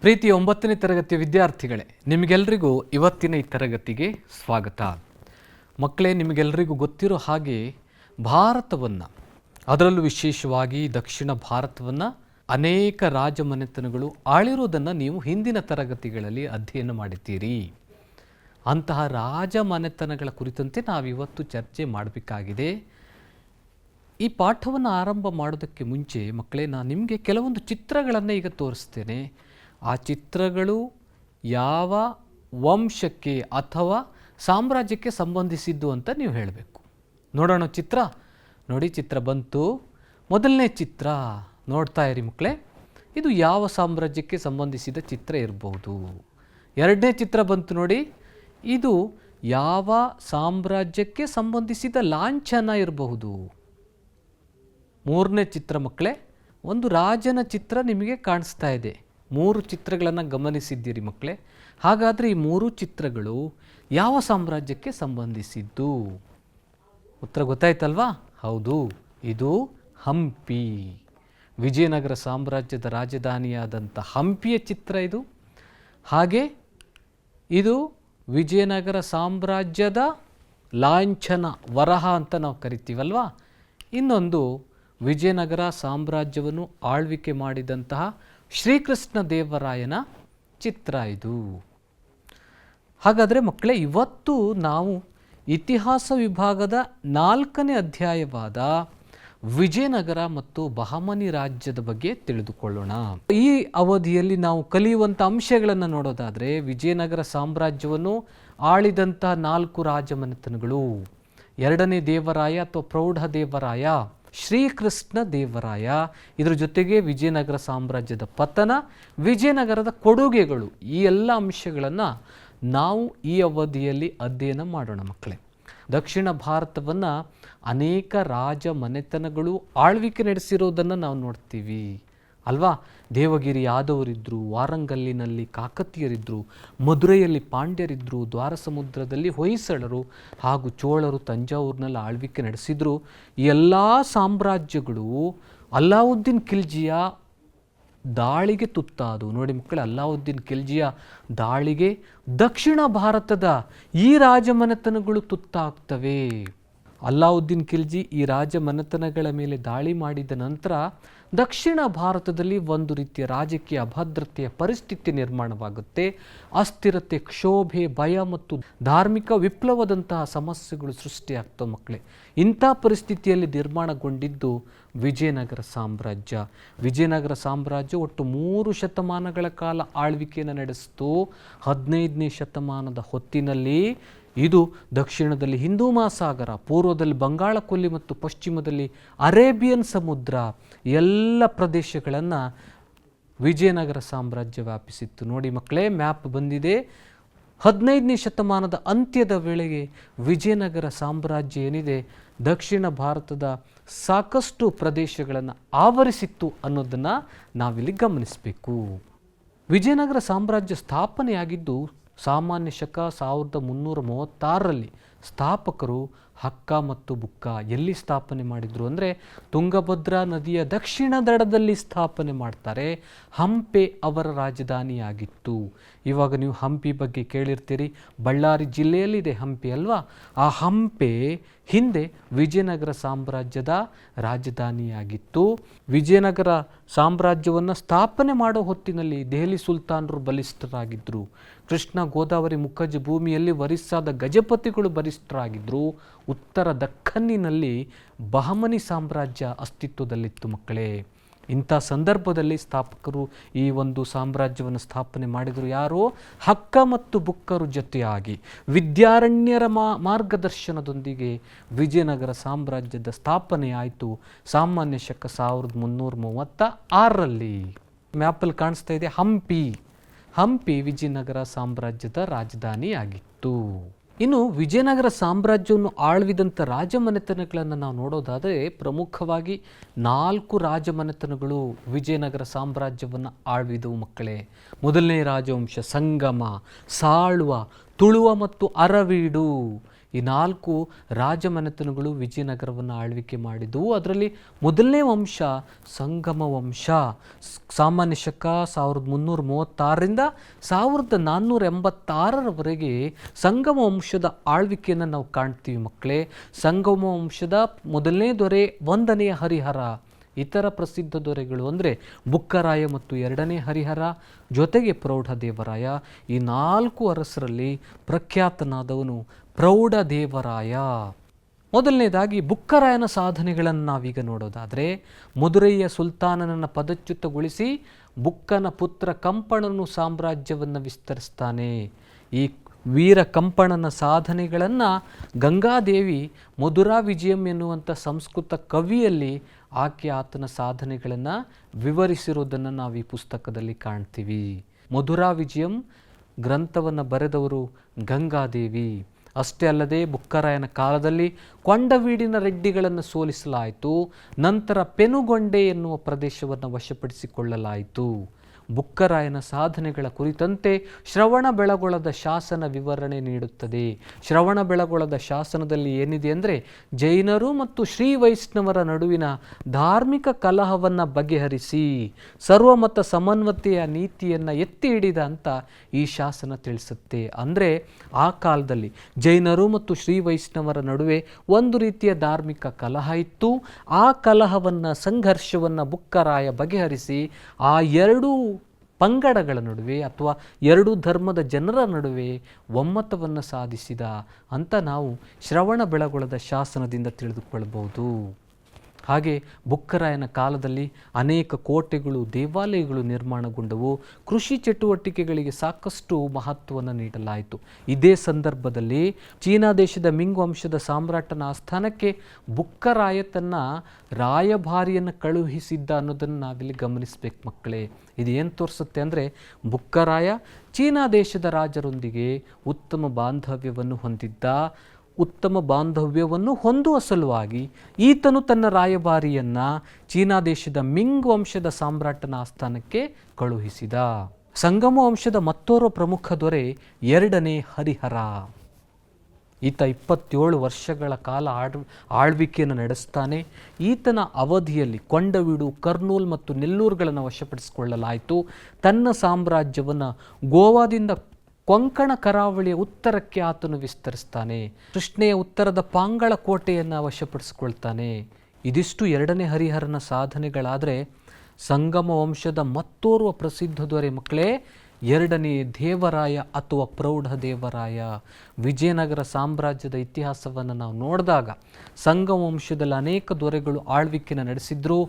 ಪ್ರೀತಿಯ 9ನೇ ತರಗತಿಯ ವಿದ್ಯಾರ್ಥಿಗಳೇ, ನಿಮಗೆಲ್ಲರಿಗೂ ಇವತ್ತಿನ ಈ ತರಗತಿಗೆ ಸ್ವಾಗತ. ಮಕ್ಕಳೇ, ನಿಮಗೆಲ್ಲರಿಗೂ ಗೊತ್ತಿರೋ ಹಾಗೆ ಭಾರತವನ್ನು, ಅದರಲ್ಲೂ ವಿಶೇಷವಾಗಿ ದಕ್ಷಿಣ ಭಾರತವನ್ನು ಅನೇಕ ರಾಜಮನೆತನಗಳು ಆಳಿರುವುದನ್ನು ನೀವು ಹಿಂದಿನ ತರಗತಿಗಳಲ್ಲಿ ಅಧ್ಯಯನ ಮಾಡಿದ್ದೀರಿ. ಅಂತಹ ರಾಜಮನೆತನಗಳ ಕುರಿತಂತೆ ನಾವಿವತ್ತು ಚರ್ಚೆ ಮಾಡಬೇಕಾಗಿದೆ. ಈ ಪಾಠವನ್ನು ಆರಂಭ ಮಾಡೋದಕ್ಕೆ ಮುಂಚೆ ಮಕ್ಕಳೇ, ನಾನು ನಿಮಗೆ ಕೆಲವೊಂದು ಚಿತ್ರಗಳನ್ನು ಈಗ ತೋರಿಸ್ತೇನೆ. ಆ ಚಿತ್ರಗಳು ಯಾವ ವಂಶಕ್ಕೆ ಅಥವಾ ಸಾಮ್ರಾಜ್ಯಕ್ಕೆ ಸಂಬಂಧಿಸಿದ್ದು ಅಂತ ನೀವು ಹೇಳಬೇಕು. ನೋಡೋಣ ಚಿತ್ರ. ನೋಡಿ, ಚಿತ್ರ ಬಂತು. ಮೊದಲನೇ ಚಿತ್ರ ನೋಡ್ತಾ ಇರಿ ಮಕ್ಕಳೇ. ಇದು ಯಾವ ಸಾಮ್ರಾಜ್ಯಕ್ಕೆ ಸಂಬಂಧಿಸಿದ ಚಿತ್ರ ಇರಬಹುದು. ಎರಡನೇ ಚಿತ್ರ ಬಂತು ನೋಡಿ, ಇದು ಯಾವ ಸಾಮ್ರಾಜ್ಯಕ್ಕೆ ಸಂಬಂಧಿಸಿದ ಲಾಂಛನ ಇರಬಹುದು. ಮೂರನೇ ಚಿತ್ರ ಮಕ್ಕಳೇ, ಒಂದು ರಾಜನ ಚಿತ್ರ ನಿಮಗೆ ಕಾಣಿಸ್ತಾ ಇದೆ. 3 ಚಿತ್ರಗಳನ್ನು ಗಮನಿಸಿದ್ದೀರಿ ಮಕ್ಕಳೇ. ಹಾಗಾದರೆ ಈ 3 ಚಿತ್ರಗಳು ಯಾವ ಸಾಮ್ರಾಜ್ಯಕ್ಕೆ ಸಂಬಂಧಿಸಿದ್ದು? ಉತ್ತರ ಗೊತ್ತಾಯ್ತಲ್ವಾ? ಹೌದು, ಇದು ಹಂಪಿ. ವಿಜಯನಗರ ಸಾಮ್ರಾಜ್ಯದ ರಾಜಧಾನಿಯಾದಂಥ ಹಂಪಿಯ ಚಿತ್ರ ಇದು. ಹಾಗೆ ಇದು ವಿಜಯನಗರ ಸಾಮ್ರಾಜ್ಯದ ಲಾಂಛನ, ವರಹ ಅಂತ ನಾವು ಕರಿತೀವಲ್ವಾ. ಇನ್ನೊಂದು ವಿಜಯನಗರ ಸಾಮ್ರಾಜ್ಯವನ್ನು ಆಳ್ವಿಕೆ ಮಾಡಿದಂತಹ ಶ್ರೀಕೃಷ್ಣ ದೇವರಾಯನ ಚಿತ್ರ ಇದು. ಹಾಗಾದರೆ ಮಕ್ಕಳೇ, ಇವತ್ತು ನಾವು ಇತಿಹಾಸ ವಿಭಾಗದ 4ನೇ ಅಧ್ಯಾಯವಾದ ವಿಜಯನಗರ ಮತ್ತು ಬಹಮನಿ ರಾಜ್ಯದ ಬಗ್ಗೆ ತಿಳಿದುಕೊಳ್ಳೋಣ. ಈ ಅವಧಿಯಲ್ಲಿ ನಾವು ಕಲಿಯುವಂಥ ಅಂಶಗಳನ್ನು ನೋಡೋದಾದರೆ, ವಿಜಯನಗರ ಸಾಮ್ರಾಜ್ಯವನ್ನು ಆಳಿದಂಥ 4 ರಾಜಮನೆತನಗಳು: 2ನೇ ದೇವರಾಯ ಅಥವಾ ಪ್ರೌಢ ದೇವರಾಯ, ಶ್ರೀಕೃಷ್ಣ ದೇವರಾಯ, ಇದರ ಜೊತೆಗೆ ವಿಜಯನಗರ ಸಾಮ್ರಾಜ್ಯದ ಪತನ, ವಿಜಯನಗರದ ಕೊಡುಗೆಗಳು, ಈ ಎಲ್ಲ ಅಂಶಗಳನ್ನು ನಾವು ಈ ಅವಧಿಯಲ್ಲಿ ಅಧ್ಯಯನ ಮಾಡೋಣ ಮಕ್ಕಳೇ. ದಕ್ಷಿಣ ಭಾರತವನ್ನು ಅನೇಕ ರಾಜ ಮನೆತನಗಳು ಆಳ್ವಿಕೆ ನಡೆಸಿರೋದನ್ನು ನಾವು ನೋಡ್ತೀವಿ ಅಲ್ವಾ. ದೇವಗಿರಿ ಯಾದವರಿದ್ದರು, ವಾರಂಗಲ್ಲಿನಲ್ಲಿ ಕಾಕತೀಯರಿದ್ದರು, ಮಧುರೈಯಲ್ಲಿ ಪಾಂಡ್ಯರಿದ್ದರು, ದ್ವಾರ ಸಮುದ್ರದಲ್ಲಿ ಹೊಯ್ಸಳರು ಹಾಗೂ ಚೋಳರು ತಂಜಾವೂರಿನಲ್ಲಿ ಆಳ್ವಿಕೆ ನಡೆಸಿದರು. ಈ ಎಲ್ಲ ಸಾಮ್ರಾಜ್ಯಗಳು ಅಲ್ಲಾವುದ್ದೀನ್ ಖಿಲ್ಜಿಯ ದಾಳಿಗೆ ತುತ್ತಾದವು. ನೋಡಿ ಮಕ್ಕಳೇ, ಅಲ್ಲಾವುದ್ದೀನ್ ಖಿಲ್ಜಿಯ ದಾಳಿಗೆ ದಕ್ಷಿಣ ಭಾರತದ ಈ ರಾಜಮನೆತನಗಳು ತುತ್ತಾಗ್ತವೆ. ಅಲ್ಲಾವುದ್ದೀನ್ ಖಿಲ್ಜಿ ಈ ರಾಜಮನೆತನಗಳ ಮೇಲೆ ದಾಳಿ ಮಾಡಿದ ನಂತರ ದಕ್ಷಿಣ ಭಾರತದಲ್ಲಿ ಒಂದು ರೀತಿಯ ರಾಜಕೀಯ ಅಭದ್ರತೆಯ ಪರಿಸ್ಥಿತಿ ನಿರ್ಮಾಣವಾಗುತ್ತೆ. ಅಸ್ಥಿರತೆ, ಕ್ಷೋಭೆ, ಭಯ ಮತ್ತು ಧಾರ್ಮಿಕ ವಿಪ್ಲವದಂತಹ ಸಮಸ್ಯೆಗಳು ಸೃಷ್ಟಿಯಾಗ್ತವೆ ಮಕ್ಕಳೇ. ಇಂಥ ಪರಿಸ್ಥಿತಿಯಲ್ಲಿ ನಿರ್ಮಾಣಗೊಂಡಿದ್ದು ವಿಜಯನಗರ ಸಾಮ್ರಾಜ್ಯ. ವಿಜಯನಗರ ಸಾಮ್ರಾಜ್ಯ ಒಟ್ಟು 3 ಶತಮಾನಗಳ ಕಾಲ ಆಳ್ವಿಕೆಯನ್ನು ನಡೆಸಿತು. 15ನೇ ಶತಮಾನದ ಹೊತ್ತಿನಲ್ಲಿ ಇದು ದಕ್ಷಿಣದಲ್ಲಿ ಹಿಂದೂ ಮಹಾಸಾಗರ, ಪೂರ್ವದಲ್ಲಿ ಬಂಗಾಳ ಕೊಲ್ಲಿ ಮತ್ತು ಪಶ್ಚಿಮದಲ್ಲಿ ಅರೇಬಿಯನ್ ಸಮುದ್ರ, ಎಲ್ಲ ಪ್ರದೇಶಗಳನ್ನು ವಿಜಯನಗರ ಸಾಮ್ರಾಜ್ಯ ವ್ಯಾಪಿಸಿತ್ತು. ನೋಡಿ ಮಕ್ಕಳೇ, ಮ್ಯಾಪ್ ಬಂದಿದೆ. 15ನೇ ಶತಮಾನದ ಅಂತ್ಯದ ವೇಳೆಗೆ ವಿಜಯನಗರ ಸಾಮ್ರಾಜ್ಯ ಏನಿದೆ ದಕ್ಷಿಣ ಭಾರತದ ಸಾಕಷ್ಟು ಪ್ರದೇಶಗಳನ್ನು ಆವರಿಸಿತ್ತು ಅನ್ನೋದನ್ನು ನಾವಿಲ್ಲಿ ಗಮನಿಸಬೇಕು. ವಿಜಯನಗರ ಸಾಮ್ರಾಜ್ಯ ಸ್ಥಾಪನೆಯಾಗಿದ್ದು ಸಾಮಾನ್ಯ ಶಕ 1336ರಲ್ಲಿ. ಸ್ಥಾಪಕರು ಹಕ್ಕ ಮತ್ತು ಬುಕ್ಕ. ಎಲ್ಲಿ ಸ್ಥಾಪನೆ ಮಾಡಿದರು ಅಂದರೆ ತುಂಗಭದ್ರಾ ನದಿಯ ದಕ್ಷಿಣ ದಡದಲ್ಲಿ ಸ್ಥಾಪನೆ ಮಾಡ್ತಾರೆ. ಹಂಪೆ ಅವರ ರಾಜಧಾನಿಯಾಗಿತ್ತು. ಇವಾಗ ನೀವು ಹಂಪಿ ಬಗ್ಗೆ ಕೇಳಿರ್ತೀರಿ. ಬಳ್ಳಾರಿ ಜಿಲ್ಲೆಯಲ್ಲಿದೆ ಹಂಪಿ ಅಲ್ವಾ. ಆ ಹಂಪೆ ಹಿಂದೆ ವಿಜಯನಗರ ಸಾಮ್ರಾಜ್ಯದ ರಾಜಧಾನಿಯಾಗಿತ್ತು. ವಿಜಯನಗರ ಸಾಮ್ರಾಜ್ಯವನ್ನು ಸ್ಥಾಪನೆ ಮಾಡೋ ಹೊತ್ತಿನಲ್ಲಿ ದೆಹಲಿ ಸುಲ್ತಾನರು ಬಲಿಷ್ಠರಾಗಿದ್ದರು. ಕೃಷ್ಣ ಗೋದಾವರಿ ಮುಖಜ ಭೂಮಿಯಲ್ಲಿ ಒರಿಸ್ಸಾದ ಗಜಪತಿಗಳು ಬಲಿಷ್ಠರಾಗಿದ್ದರು. ಉತ್ತರ ದಖ್ಖನ್ನಿನಲ್ಲಿ ಬಹಮನಿ ಸಾಮ್ರಾಜ್ಯ ಅಸ್ತಿತ್ವದಲ್ಲಿತ್ತು ಮಕ್ಕಳೇ. ಇಂಥ ಸಂದರ್ಭದಲ್ಲಿ ಸ್ಥಾಪಕರು ಈ ಒಂದು ಸಾಮ್ರಾಜ್ಯವನ್ನು ಸ್ಥಾಪನೆ ಮಾಡಿದರು. ಯಾರು? ಹಕ್ಕ ಮತ್ತು ಬುಕ್ಕರು ಜೊತೆಯಾಗಿ ವಿದ್ಯಾರಣ್ಯರ ಮಾರ್ಗದರ್ಶನದೊಂದಿಗೆ ವಿಜಯನಗರ ಸಾಮ್ರಾಜ್ಯದ ಸ್ಥಾಪನೆ ಆಯಿತು ಸಾಮಾನ್ಯ ಶಕ 1336ರಲ್ಲಿ. ಮ್ಯಾಪಲ್ಲಿ ಕಾಣಿಸ್ತಾ ಇದೆ ಹಂಪಿ. ಹಂಪಿ ವಿಜಯನಗರ ಸಾಮ್ರಾಜ್ಯದ ರಾಜಧಾನಿಯಾಗಿತ್ತು. ಇನ್ನು ವಿಜಯನಗರ ಸಾಮ್ರಾಜ್ಯವನ್ನು ಆಳ್ವಿದಂಥ ರಾಜಮನೆತನಗಳನ್ನು ನಾವು ನೋಡೋದಾದರೆ ಪ್ರಮುಖವಾಗಿ 4 ರಾಜಮನೆತನಗಳು ವಿಜಯನಗರ ಸಾಮ್ರಾಜ್ಯವನ್ನು ಆಳ್ವಿದವು ಮಕ್ಕಳೇ. ಮೊದಲನೇ ರಾಜವಂಶ ಸಂಗಮ, ಸಾಳುವ, ತುಳುವ ಮತ್ತು ಅರವೀಡು. ಈ 4 ರಾಜಮನೆತನಗಳು ವಿಜಯನಗರವನ್ನು ಆಳ್ವಿಕೆ ಮಾಡಿದವು. ಅದರಲ್ಲಿ ಮೊದಲನೇ ವಂಶ ಸಂಗಮ ವಂಶ. ಸಾಮಾನ್ಯ ಶಕ 1336ರಿಂದ 1486ರವರೆಗೆ ಸಂಗಮ ವಂಶದ ಆಳ್ವಿಕೆಯನ್ನು ನಾವು ಕಾಣ್ತೀವಿ ಮಕ್ಕಳೇ. ಸಂಗಮ ವಂಶದ ಮೊದಲನೇ ದೊರೆ 1ನೇ ಹರಿಹರ. ಇತರ ಪ್ರಸಿದ್ಧ ದೊರೆಗಳು ಅಂದರೆ ಬುಕ್ಕರಾಯ ಮತ್ತು 2ನೇ ಹರಿಹರ, ಜೊತೆಗೆ ಪ್ರೌಢದೇವರಾಯ. ಈ 4 ಅರಸರಲ್ಲಿ ಪ್ರಖ್ಯಾತನಾದವನು ಪ್ರೌಢದೇವರಾಯ. ಮೊದಲನೇದಾಗಿ ಬುಕ್ಕರಾಯನ ಸಾಧನೆಗಳನ್ನು ನಾವೀಗ ನೋಡೋದಾದರೆ, ಮದುರೈಯ ಸುಲ್ತಾನನನ್ನು ಪದಚ್ಯುತಗೊಳಿಸಿ ಬುಕ್ಕನ ಪುತ್ರ ಕಂಪಣನು ಸಾಮ್ರಾಜ್ಯವನ್ನು ವಿಸ್ತರಿಸ್ತಾನೆ. ಈ ವೀರ ಕಂಪಣನ ಸಾಧನೆಗಳನ್ನು ಗಂಗಾದೇವಿ ಮಧುರಾ ವಿಜಯಂ ಎನ್ನುವಂಥ ಸಂಸ್ಕೃತ ಕವಿಯಲ್ಲಿ ಆತನ ಸಾಧನೆಗಳನ್ನು ವಿವರಿಸಿರುವುದನ್ನು ನಾವು ಈ ಪುಸ್ತಕದಲ್ಲಿ ಕಾಣ್ತೀವಿ. ಮಧುರಾ ವಿಜಯಂ ಗ್ರಂಥವನ್ನು ಬರೆದವರು ಗಂಗಾದೇವಿ. ಅಷ್ಟೇ ಅಲ್ಲದೆ ಬುಕ್ಕರಾಯನ ಕಾಲದಲ್ಲಿ ಕೊಂಡವೀಡಿನ ರೆಡ್ಡಿಗಳನ್ನು ಸೋಲಿಸಲಾಯಿತು. ನಂತರ ಪೆನುಗೊಂಡೆ ಎನ್ನುವ ಪ್ರದೇಶವನ್ನು ವಶಪಡಿಸಿಕೊಳ್ಳಲಾಯಿತು. ಬುಕ್ಕರಾಯನ ಸಾಧನೆಗಳ ಕುರಿತಂತೆ ಶ್ರವಣಬೆಳಗೊಳದ ಶಾಸನ ವಿವರಣೆ ನೀಡುತ್ತದೆ. ಶ್ರವಣಬೆಳಗೊಳದ ಶಾಸನದಲ್ಲಿ ಏನಿದೆ ಅಂದರೆ, ಜೈನರು ಮತ್ತು ಶ್ರೀ ವೈಷ್ಣವರ ನಡುವಿನ ಧಾರ್ಮಿಕ ಕಲಹವನ್ನು ಬಗೆಹರಿಸಿ ಸರ್ವಮತ ಸಮನ್ವತೆಯ ನೀತಿಯನ್ನು ಎತ್ತಿ ಹಿಡಿದ ಅಂತ ಈ ಶಾಸನ ತಿಳಿಸುತ್ತೆ. ಅಂದರೆ ಆ ಕಾಲದಲ್ಲಿ ಜೈನರು ಮತ್ತು ಶ್ರೀ ವೈಷ್ಣವರ ನಡುವೆ ಒಂದು ರೀತಿಯ ಧಾರ್ಮಿಕ ಕಲಹ ಇತ್ತು. ಆ ಕಲಹವನ್ನು, ಸಂಘರ್ಷವನ್ನು ಬುಕ್ಕರಾಯ ಬಗೆಹರಿಸಿ ಆ ಎರಡೂ ಪಂಗಡಗಳ ನಡುವೆ ಅಥವಾ 2 ಧರ್ಮದ ಜನರ ನಡುವೆ ಒಮ್ಮತವನ್ನು ಸಾಧಿಸಿದ ಅಂತ ನಾವು ಶ್ರವಣಬೆಳಗೊಳದ ಶಾಸನದಿಂದ ತಿಳಿದುಕೊಳ್ಳಬಹುದು. ಹಾಗೆ ಬುಕ್ಕರಾಯನ ಕಾಲದಲ್ಲಿ ಅನೇಕ ಕೋಟೆಗಳು, ದೇವಾಲಯಗಳು ನಿರ್ಮಾಣಗೊಂಡವು. ಕೃಷಿ ಚಟುವಟಿಕೆಗಳಿಗೆ ಸಾಕಷ್ಟು ಮಹತ್ವವನ್ನು ನೀಡಲಾಯಿತು. ಇದೇ ಸಂದರ್ಭದಲ್ಲಿ ಚೀನಾ ದೇಶದ ಮಿಂಗ್ ವಂಶದ ಸಾಮ್ರಾಟನ ಆಸ್ಥಾನಕ್ಕೆ ಬುಕ್ಕರಾಯ ತನ್ನ ರಾಯಭಾರಿಯನ್ನು ಕಳುಹಿಸಿದ್ದ ಅನ್ನೋದನ್ನು ನಾವಿಲ್ಲಿ ಗಮನಿಸಬೇಕು ಮಕ್ಕಳೇ. ಇದು ಏನು ತೋರಿಸುತ್ತೆ ಅಂದರೆ, ಬುಕ್ಕರಾಯ ಚೀನಾ ದೇಶದ ರಾಜರೊಂದಿಗೆ ಉತ್ತಮ ಬಾಂಧವ್ಯವನ್ನು ಹೊಂದಿದ್ದ. ಉತ್ತಮ ಬಾಂಧವ್ಯವನ್ನು ಹೊಂದುವ ಸಲುವಾಗಿ ಈತನು ತನ್ನ ರಾಯಭಾರಿಯನ್ನು ಚೀನಾ ದೇಶದ ಮಿಂಗ್ ವಂಶದ ಸಾಮ್ರಾಟನ ಆಸ್ಥಾನಕ್ಕೆ ಕಳುಹಿಸಿದ. ಸಂಗಮ ವಂಶದ ಮತ್ತೋರ್ವ ಪ್ರಮುಖ ದೊರೆ 2ನೇ ಹರಿಹರ. ಈತ 27 ವರ್ಷಗಳ ಕಾಲ ಆಳ್ವಿಕೆಯನ್ನು ನಡೆಸ್ತಾನೆ. ಈತನ ಅವಧಿಯಲ್ಲಿ ಕೊಂಡವೀಡು, ಕರ್ನೂಲ್ ಮತ್ತು ನೆಲ್ಲೂರುಗಳನ್ನು ವಶಪಡಿಸಿಕೊಳ್ಳಲಾಯಿತು. ತನ್ನ ಸಾಮ್ರಾಜ್ಯವನ್ನು ಗೋವಾದಿಂದ ಕೊಂಕಣ ಕರಾವಳಿಯ ಉತ್ತರಕ್ಕೆ ಆತನು ವಿಸ್ತರಿಸ್ತಾನೆ. ಕೃಷ್ಣೆಯ ಉತ್ತರದ ಪಾಂಗಳ ಕೋಟೆಯನ್ನು ವಶಪಡಿಸಿಕೊಳ್ತಾನೆ. ಇದಿಷ್ಟು 2ನೇ ಹರಿಹರನ ಸಾಧನೆಗಳಾದರೆ, ಸಂಗಮ ವಂಶದ ಮತ್ತೋರ್ವ ಪ್ರಸಿದ್ಧ ದೊರೆ ಮಕ್ಕಳೇ 2ನೇ ದೇವರಾಯ ಅಥವಾ ಪ್ರೌಢದೇವರಾಯ. ವಿಜಯನಗರ ಸಾಮ್ರಾಜ್ಯದ ಇತಿಹಾಸವನ್ನು ನಾವು ನೋಡಿದಾಗ ಸಂಗಮ ವಂಶದಲ್ಲಿ ಅನೇಕ ದೊರೆಗಳು ಆಳ್ವಿಕೆಯನ್ನು ನಡೆಸಿದ್ರು.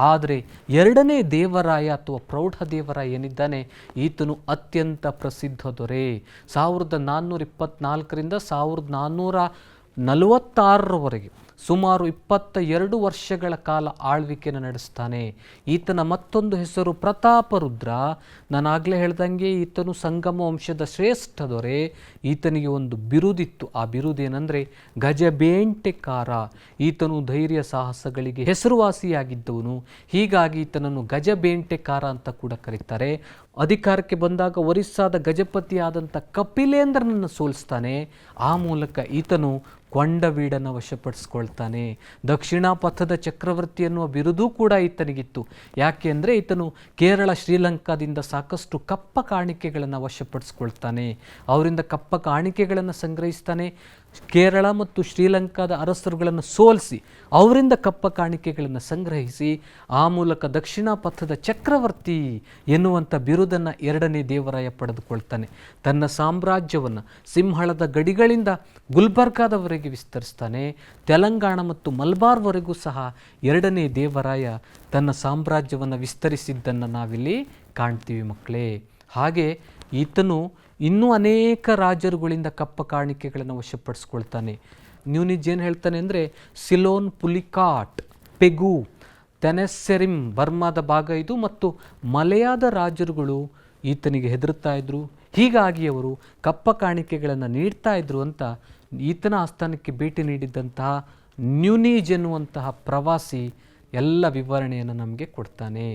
ಆದರೆ 2ನೇ ದೇವರಾಯ ಅಥವಾ ಪ್ರೌಢದೇವರಾಯ ಏನಿದ್ದಾನೆ, ಈತನು ಅತ್ಯಂತ ಪ್ರಸಿದ್ಧ ದೊರೆ. 1424ರಿಂದ 1446ರವರೆಗೆ ಸುಮಾರು 22 ವರ್ಷಗಳ ಕಾಲ ಆಳ್ವಿಕೆಯನ್ನು ನಡೆಸ್ತಾನೆ. ಈತನ ಮತ್ತೊಂದು ಹೆಸರು ಪ್ರತಾಪರುದ್ರ. ನಾನಾಗಲೇ ಹೇಳ್ದಂಗೆ ಈತನು ಸಂಗಮ ವಂಶದ ಶ್ರೇಷ್ಠ ದೊರೆ. ಈತನಿಗೆ ಒಂದು ಬಿರುದಿತ್ತು. ಆ ಬಿರುದೇನೆಂದರೆ ಗಜಬೇಂಟೆಕಾರ. ಈತನು ಧೈರ್ಯ ಸಾಹಸಗಳಿಗೆ ಹೆಸರುವಾಸಿಯಾಗಿದ್ದವನು. ಹೀಗಾಗಿ ಈತನನ್ನು ಗಜಬೇಂಟೆಕಾರ ಅಂತ ಕೂಡ ಕರೀತಾರೆ. ಅಧಿಕಾರಕ್ಕೆ ಬಂದಾಗ ಒರಿಸ್ಸಾದ ಗಜಪತಿಯಾದಂಥ ಕಪಿಲೇಂದ್ರನನ್ನು ಸೋಲಿಸ್ತಾನೆ. ಆ ಮೂಲಕ ಈತನು ಕೊಂಡವೀಡನ್ನು ವಶಪಡಿಸ್ಕೊಳ್ತಾನೆ. ದಕ್ಷಿಣ ಪಥದ ಚಕ್ರವರ್ತಿ ಎನ್ನುವ ಬಿರುದೂ ಕೂಡ ಈತನಿಗಿತ್ತು. ಯಾಕೆ ಅಂದರೆ ಈತನು ಕೇರಳ, ಶ್ರೀಲಂಕಾದಿಂದ ಸಾಕಷ್ಟು ಕಪ್ಪ ಕಾಣಿಕೆಗಳನ್ನು ವಶಪಡಿಸ್ಕೊಳ್ತಾನೆ. ಅವರಿಂದ ಕಪ್ಪ ಕಾಣಿಕೆಗಳನ್ನು ಸಂಗ್ರಹಿಸ್ತಾನೆ. ಕೇರಳ ಮತ್ತು ಶ್ರೀಲಂಕಾದ ಅರಸರುಗಳನ್ನು ಸೋಲಿಸಿ ಅವರಿಂದ ಕಪ್ಪ ಕಾಣಿಕೆಗಳನ್ನು ಸಂಗ್ರಹಿಸಿ ಆ ಮೂಲಕ ದಕ್ಷಿಣ ಪಥದ ಚಕ್ರವರ್ತಿ ಎನ್ನುವಂಥ ಬಿರುದನ್ನು 2ನೇ ದೇವರಾಯ ಪಡೆದುಕೊಳ್ತಾನೆ. ತನ್ನ ಸಾಮ್ರಾಜ್ಯವನ್ನು ಸಿಂಹಳದ ಗಡಿಗಳಿಂದ ಗುಲ್ಬರ್ಗಾದವರೆಗೆ ವಿಸ್ತರಿಸ್ತಾನೆ. ತೆಲಂಗಾಣ ಮತ್ತು ಮಲ್ಬಾರ್ವರೆಗೂ ಸಹ 2ನೇ ದೇವರಾಯ ತನ್ನ ಸಾಮ್ರಾಜ್ಯವನ್ನು ವಿಸ್ತರಿಸಿದ್ದನ್ನು ನಾವಿಲ್ಲಿ ಕಾಣ್ತೀವಿ ಮಕ್ಕಳೇ. ಹಾಗೆ ಈತನು ಇನ್ನೂ ಅನೇಕ ರಾಜರುಗಳಿಂದ ಕಪ್ಪ ಕಾಣಿಕೆಗಳನ್ನು ವಶಪಡಿಸ್ಕೊಳ್ತಾನೆ. ನ್ಯೂನಿಜ್ ಏನು ಹೇಳ್ತಾನೆ ಅಂದರೆ, ಸಿಲೋನ್ ಪುಲಿಕಾಟ್, ಪೆಗು, ತೆನೆಸ್ಸೆರಿಮ್ ಬರ್ಮಾದ ಭಾಗ ಇದು, ಮತ್ತು ಮಲೆಯಾದ ರಾಜರುಗಳು ಈತನಿಗೆ ಹೆದರುತ್ತಾ ಇದ್ರು. ಹೀಗಾಗಿ ಅವರು ಕಪ್ಪ ಕಾಣಿಕೆಗಳನ್ನು ನೀಡ್ತಾ ಇದ್ರು ಅಂತ ಈತನ ಆಸ್ಥಾನಕ್ಕೆ ಭೇಟಿ ನೀಡಿದ್ದಂತಹ ನ್ಯೂನಿಜ್ ಎನ್ನುವಂತಹ ಪ್ರವಾಸಿ ಎಲ್ಲ ವಿವರಣೆಯನ್ನು ನಮಗೆ ಕೊಡ್ತಾನೆ.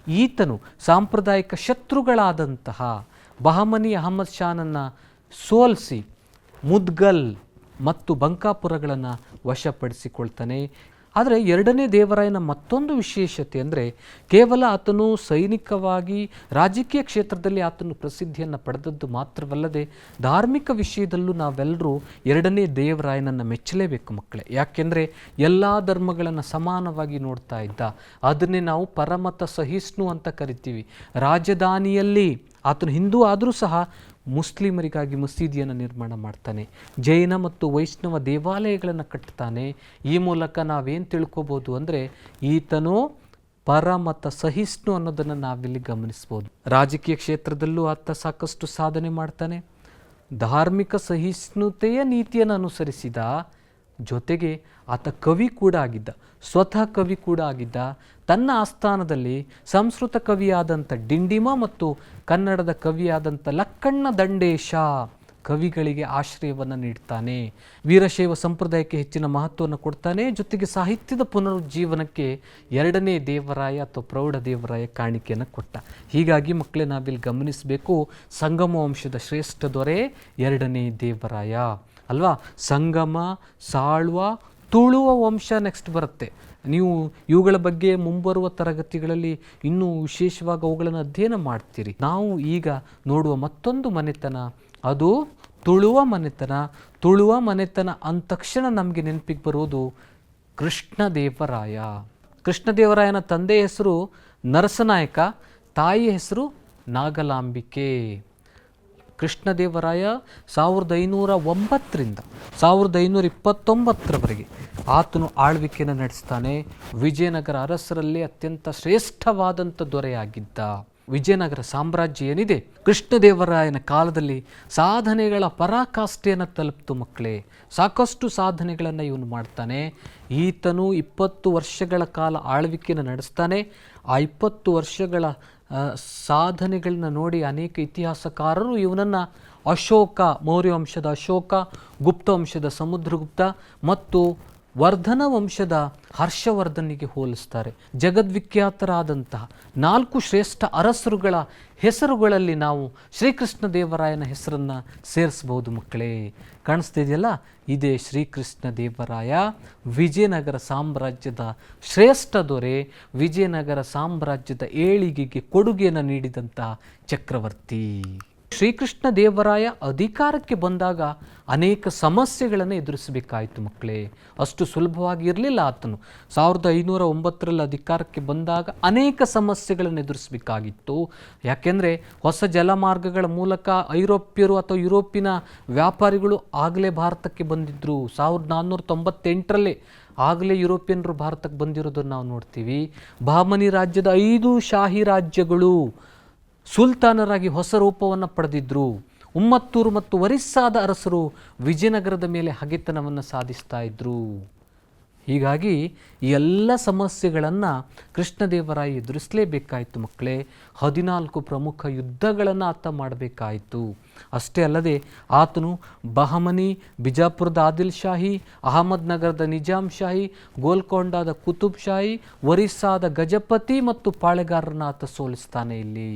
ಈತನು ಸಾಂಪ್ರದಾಯಿಕ ಶತ್ರುಗಳಾದಂತಹ ಬಹಮನಿ ಅಹಮದ್ ಶಾನನ್ನು ಸೋಲಿಸಿ ಮುದ್ಗಲ್ ಮತ್ತು ಬಂಕಾಪುರಗಳನ್ನು ವಶಪಡಿಸಿಕೊಳ್ತಾನೆ. ಆದರೆ ಎರಡನೇ ದೇವರಾಯನ ಮತ್ತೊಂದು ವಿಶೇಷತೆ ಅಂದರೆ ಕೇವಲ ಆತನು ಸೈನಿಕವಾಗಿ ರಾಜಕೀಯ ಕ್ಷೇತ್ರದಲ್ಲಿ ಆತನು ಪ್ರಸಿದ್ಧಿಯನ್ನು ಪಡೆದದ್ದು ಮಾತ್ರವಲ್ಲದೆ ಧಾರ್ಮಿಕ ವಿಷಯದಲ್ಲೂ ನಾವೆಲ್ಲರೂ ಎರಡನೇ ದೇವರಾಯನನ್ನು ಮೆಚ್ಚಲೇಬೇಕು ಮಕ್ಕಳೇ. ಯಾಕೆಂದರೆ ಎಲ್ಲ ಧರ್ಮಗಳನ್ನು ಸಮಾನವಾಗಿ ನೋಡ್ತಾ ಇದ್ದ. ಅದನ್ನೇ ನಾವು ಪರಮತ ಸಹಿಷ್ಣು ಅಂತ ಕರಿತೀವಿ. ರಾಜಧಾನಿಯಲ್ಲಿ ಆತನು ಹಿಂದೂ ಆದರೂ ಸಹ ಮುಸ್ಲಿಮರಿಗಾಗಿ ಮಸೀದಿಯನ್ನು ನಿರ್ಮಾಣ ಮಾಡ್ತಾನೆ. ಜೈನ ಮತ್ತು ವೈಷ್ಣವ ದೇವಾಲಯಗಳನ್ನು ಕಟ್ತಾನೆ. ಈ ಮೂಲಕ ನಾವೇನು ತಿಳ್ಕೊಬೋದು ಅಂದರೆ ಈತನು ಪರಮತ ಸಹಿಷ್ಣು ಅನ್ನೋದನ್ನು ನಾವಿಲ್ಲಿ ಗಮನಿಸ್ಬೋದು. ರಾಜಕೀಯ ಕ್ಷೇತ್ರದಲ್ಲೂ ಆತ ಸಾಕಷ್ಟು ಸಾಧನೆ ಮಾಡ್ತಾನೆ. ಧಾರ್ಮಿಕ ಸಹಿಷ್ಣುತೆಯ ನೀತಿಯನ್ನು ಅನುಸರಿಸಿದ ಜೊತೆಗೆ ಆತ ಕವಿ ಕೂಡ ಆಗಿದ್ದ, ಸ್ವತಃ ಕವಿ ಕೂಡ ಆಗಿದ್ದ. ತನ್ನ ಆಸ್ಥಾನದಲ್ಲಿ ಸಂಸ್ಕೃತ ಕವಿಯಾದಂಥ ಡಿಂಡಿಮ ಮತ್ತು ಕನ್ನಡದ ಕವಿಯಾದಂಥ ಲಕ್ಕಣ್ಣ ದಂಡೇಶ ಕವಿಗಳಿಗೆ ಆಶ್ರಯವನ್ನು ನೀಡ್ತಾನೆ. ವೀರಶೈವ ಸಂಪ್ರದಾಯಕ್ಕೆ ಹೆಚ್ಚಿನ ಮಹತ್ವವನ್ನು ಕೊಡ್ತಾನೆ. ಜೊತೆಗೆ ಸಾಹಿತ್ಯದ ಪುನರುಜ್ಜೀವನಕ್ಕೆ ಎರಡನೇ ದೇವರಾಯ ಅಥವಾ ಪ್ರೌಢ ದೇವರಾಯ ಕಾಣಿಕೆಯನ್ನು ಕೊಟ್ಟ. ಹೀಗಾಗಿ ಮಕ್ಕಳೇ ನಾವಿಲ್ಲಿ ಗಮನಿಸಬೇಕು, ಸಂಗಮ ವಂಶದ ಶ್ರೇಷ್ಠ ದೊರೆ ಎರಡನೇ ದೇವರಾಯ ಅಲ್ವಾ. ಸಂಗಮ, ಸಾಳ್ವ, ತುಳುವ ವಂಶ ನೆಕ್ಸ್ಟ್ ಬರುತ್ತೆ. ನೀವು ಇವುಗಳ ಬಗ್ಗೆ ಮುಂಬರುವ ತರಗತಿಗಳಲ್ಲಿ ಇನ್ನೂ ವಿಶೇಷವಾಗಿ ಅವುಗಳನ್ನು ಅಧ್ಯಯನ ಮಾಡ್ತೀರಿ. ನಾವು ಈಗ ನೋಡುವ ಮತ್ತೊಂದು ಮನೆತನ ಅದು ತುಳುವ ಮನೆತನ. ತುಳುವ ಮನೆತನ ಅಂದ ತಕ್ಷಣ ನಮಗೆ ನೆನಪಿಗೆ ಬರೋದು ಕೃಷ್ಣದೇವರಾಯ. ಕೃಷ್ಣದೇವರಾಯನ ತಂದೆಯ ಹೆಸರು ನರಸನಾಯಕ, ತಾಯಿಯ ಹೆಸರು ನಾಗಲಾಂಬಿಕೆ. ಕೃಷ್ಣದೇವರಾಯ 1509ರಿಂದ 1529ರವರೆಗೆ ಆತನು ಆಳ್ವಿಕೆಯನ್ನು ನಡೆಸ್ತಾನೆ. ವಿಜಯನಗರ ಅರಸರಲ್ಲಿ ಅತ್ಯಂತ ಶ್ರೇಷ್ಠವಾದಂಥ ದೊರೆಯಾಗಿದ್ದ. ವಿಜಯನಗರ ಸಾಮ್ರಾಜ್ಯ ಏನಿದೆ ಕೃಷ್ಣದೇವರಾಯನ ಕಾಲದಲ್ಲಿ ಸಾಧನೆಗಳ ಪರಾಕಾಷ್ಠೆಯನ್ನು ತಲುಪ್ತು ಮಕ್ಕಳೇ. ಸಾಕಷ್ಟು ಸಾಧನೆಗಳನ್ನು ಇವನು ಮಾಡ್ತಾನೆ. ಈತನು 20 ವರ್ಷಗಳ ಕಾಲ ಆಳ್ವಿಕೆಯನ್ನು ನಡೆಸ್ತಾನೆ. ಆ 20 ವರ್ಷಗಳ ಸಾಧನೆಗಳನ್ನ ನೋಡಿ ಅನೇಕ ಇತಿಹಾಸಕಾರರು ಇವನನ್ನು ಅಶೋಕ, ಮೌರ್ಯ ವಂಶದ ಅಶೋಕ, ಗುಪ್ತ ವಂಶದ ಸಮುದ್ರಗುಪ್ತ ಮತ್ತು ವರ್ಧನ ವಂಶದ ಹರ್ಷವರ್ಧನಿಗೆ ಹೋಲಿಸ್ತಾರೆ. ಜಗದ್ವಿಖ್ಯಾತರಾದಂತಹ 4 ಶ್ರೇಷ್ಠ ಅರಸರುಗಳ ಹೆಸರುಗಳಲ್ಲಿ ನಾವು ಶ್ರೀಕೃಷ್ಣ ದೇವರಾಯನ ಹೆಸರನ್ನು ಸೇರಿಸಬಹುದು ಮಕ್ಕಳೇ. ಕಾಣಿಸ್ತಿದೆಯಲ್ಲ, ಇದೇ ಶ್ರೀಕೃಷ್ಣ ದೇವರಾಯ ವಿಜಯನಗರ ಸಾಮ್ರಾಜ್ಯದ ಶ್ರೇಷ್ಠ ದೊರೆ, ವಿಜಯನಗರ ಸಾಮ್ರಾಜ್ಯದ ಏಳಿಗೆಗೆ ಕೊಡುಗೆಯನ್ನು ನೀಡಿದಂಥ ಚಕ್ರವರ್ತಿ. ಶ್ರೀಕೃಷ್ಣ ದೇವರಾಯ ಅಧಿಕಾರಕ್ಕೆ ಬಂದಾಗ ಅನೇಕ ಸಮಸ್ಯೆಗಳನ್ನು ಎದುರಿಸಬೇಕಾಯಿತು ಮಕ್ಕಳೇ. ಅಷ್ಟು ಸುಲಭವಾಗಿ ಇರಲಿಲ್ಲ ಆತನು. 1509ರಲ್ಲಿ ಅಧಿಕಾರಕ್ಕೆ ಬಂದಾಗ ಅನೇಕ ಸಮಸ್ಯೆಗಳನ್ನು ಎದುರಿಸಬೇಕಾಗಿತ್ತು. ಯಾಕೆಂದರೆ ಹೊಸ ಜಲಮಾರ್ಗಗಳ ಮೂಲಕ ಐರೋಪ್ಯರು ಅಥವಾ ಯುರೋಪಿನ ವ್ಯಾಪಾರಿಗಳು ಆಗಲೇ ಭಾರತಕ್ಕೆ ಬಂದಿದ್ದರು. 1498ರಲ್ಲೇ ಆಗಲೇ ಯುರೋಪಿಯನ್ರು ಭಾರತಕ್ಕೆ ಬಂದಿರೋದನ್ನು ನಾವು ನೋಡ್ತೀವಿ. ಬಹಮನಿ ರಾಜ್ಯದ 5 ಶಾಹಿ ರಾಜ್ಯಗಳು ಸುಲ್ತಾನರಾಗಿ ಹೊಸ ರೂಪವನ್ನು ಪಡೆದಿದ್ದರು. ಉಮ್ಮತ್ತೂರು ಮತ್ತು ಒರಿಸ್ಸಾದ ಅರಸರು ವಿಜಯನಗರದ ಮೇಲೆ ಹಗೆತನವನ್ನು ಸಾಧಿಸ್ತಾ ಇದ್ದರು. ಹೀಗಾಗಿ ಈ ಎಲ್ಲ ಸಮಸ್ಯೆಗಳನ್ನು ಕೃಷ್ಣದೇವರಾಯ ಎದುರಿಸಲೇಬೇಕಾಯಿತು ಮಕ್ಕಳೇ. 14 ಪ್ರಮುಖ ಯುದ್ಧಗಳನ್ನು ಆತ ಮಾಡಬೇಕಾಯಿತು. ಅಷ್ಟೇ ಅಲ್ಲದೆ ಆತನು ಬಹಮನಿ, ಬಿಜಾಪುರದ ಆದಿಲ್ ಶಾಹಿ, ಅಹಮದ್ ನಗರದ ನಿಜಾಮ್ ಶಾಹಿ, ಗೋಲ್ಕೊಂಡಾದ ಕುತುಬ್ ಶಾಹಿ, ಒರಿಸ್ಸಾದ ಗಜಪತಿ ಮತ್ತು ಪಾಳೆಗಾರರನ್ನು ಆತ ಸೋಲಿಸ್ತಾನೆ ಇಲ್ಲಿ.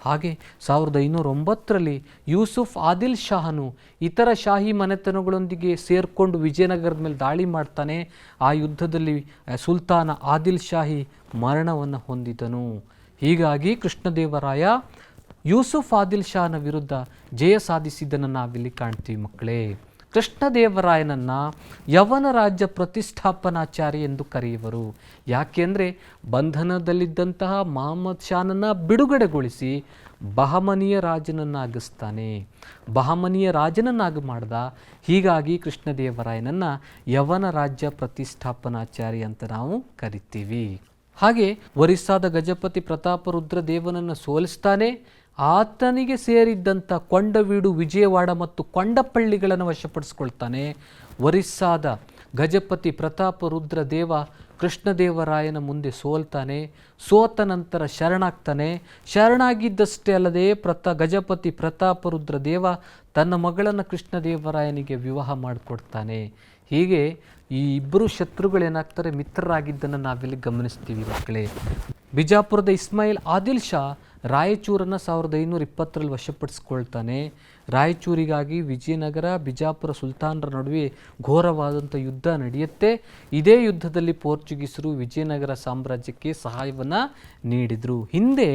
ಹಾಗೆ 1509ರಲ್ಲಿ ಯೂಸುಫ್ ಆದಿಲ್ ಶಾಹನು ಇತರ ಶಾಹಿ ಮನೆತನಗಳೊಂದಿಗೆ ಸೇರಿಕೊಂಡು ವಿಜಯನಗರದ ಮೇಲೆ ದಾಳಿ ಮಾಡ್ತಾನೆ. ಆ ಯುದ್ಧದಲ್ಲಿ ಸುಲ್ತಾನ ಆದಿಲ್ ಶಾಹಿ ಮರಣವನ್ನು ಹೊಂದಿದನು. ಹೀಗಾಗಿ ಕೃಷ್ಣದೇವರಾಯ ಯೂಸುಫ್ ಆದಿಲ್ ಶಾಹನ ವಿರುದ್ಧ ಜಯ ಸಾಧಿಸಿದ್ದನ್ನು ನಾವಿಲ್ಲಿ ಕಾಣ್ತೀವಿ ಮಕ್ಕಳೇ. ಕೃಷ್ಣದೇವರಾಯನನ್ನು ಯವನ ರಾಜ್ಯ ಪ್ರತಿಷ್ಠಾಪನಾಚಾರ್ಯ ಎಂದು ಕರೆಯುವರು. ಯಾಕೆಂದರೆ ಬಂಧನದಲ್ಲಿದ್ದಂತಹ ಮಹಮ್ಮದ್ ಶಾನನ್ನು ಬಿಡುಗಡೆಗೊಳಿಸಿ ಬಹಮನಿಯ ರಾಜನನ್ನಾಗಿಸ್ತಾನೆ. ಬಹಮನಿಯ ರಾಜನನ್ನಾಗಿ ಮಾಡ್ದ. ಹೀಗಾಗಿ ಕೃಷ್ಣದೇವರಾಯನನ್ನು ಯವನ ರಾಜ್ಯ ಪ್ರತಿಷ್ಠಾಪನಾಚಾರ್ಯ ಅಂತ ನಾವು ಕರಿತೀವಿ. ಹಾಗೆ ಒರಿಸ್ಸಾದ ಗಜಪತಿ ಪ್ರತಾಪರುದ್ರ ದೇವನನ್ನು ಸೋಲಿಸ್ತಾನೆ. ಆತನಿಗೆ ಸೇರಿದ್ದಂಥ ಕೊಂಡವೀಡು, ವಿಜಯವಾಡ ಮತ್ತು ಕೊಂಡಪಳ್ಳಿಗಳನ್ನು ವಶಪಡಿಸ್ಕೊಳ್ತಾನೆ. ಒರಿಸ್ಸಾದ ಗಜಪತಿ ಪ್ರತಾಪರುದ್ರ ದೇವ ಕೃಷ್ಣದೇವರಾಯನ ಮುಂದೆ ಸೋಲ್ತಾನೆ. ಸೋತ ನಂತರ ಶರಣಾಗ್ತಾನೆ. ಶರಣಾಗಿದ್ದಷ್ಟೇ ಅಲ್ಲದೆ ಗಜಪತಿ ಪ್ರತಾಪರುದ್ರ ದೇವ ತನ್ನ ಮಗಳನ್ನು ಕೃಷ್ಣದೇವರಾಯನಿಗೆ ವಿವಾಹ ಮಾಡಿಕೊಡ್ತಾನೆ. ಹೀಗೆ ಈ ಇಬ್ಬರು ಶತ್ರುಗಳೇನಾಗ್ತಾರೆ, ಮಿತ್ರರಾಗಿದ್ದನ್ನು ನಾವಿಲ್ಲಿ ಗಮನಿಸ್ತೀವಿ ಮಕ್ಕಳೇ. ಬಿಜಾಪುರದ ಇಸ್ಮಾಯಿಲ್ ಆದಿಲ್ ಶಾ ರಾಯಚೂರನ್ನು 1520ರಲ್ಲಿ ವಶಪಡಿಸ್ಕೊಳ್ತಾನೆ. ರಾಯಚೂರಿಗಾಗಿ ವಿಜಯನಗರ ಬಿಜಾಪುರ ಸುಲ್ತಾನರ ನಡುವೆ ಘೋರವಾದಂಥ ಯುದ್ಧ ನಡೆಯುತ್ತೆ. ಇದೇ ಯುದ್ಧದಲ್ಲಿ ಪೋರ್ಚುಗೀಸರು ವಿಜಯನಗರ ಸಾಮ್ರಾಜ್ಯಕ್ಕೆ ಸಹಾಯವನ್ನು ನೀಡಿದರು. ಹಿಂದೆ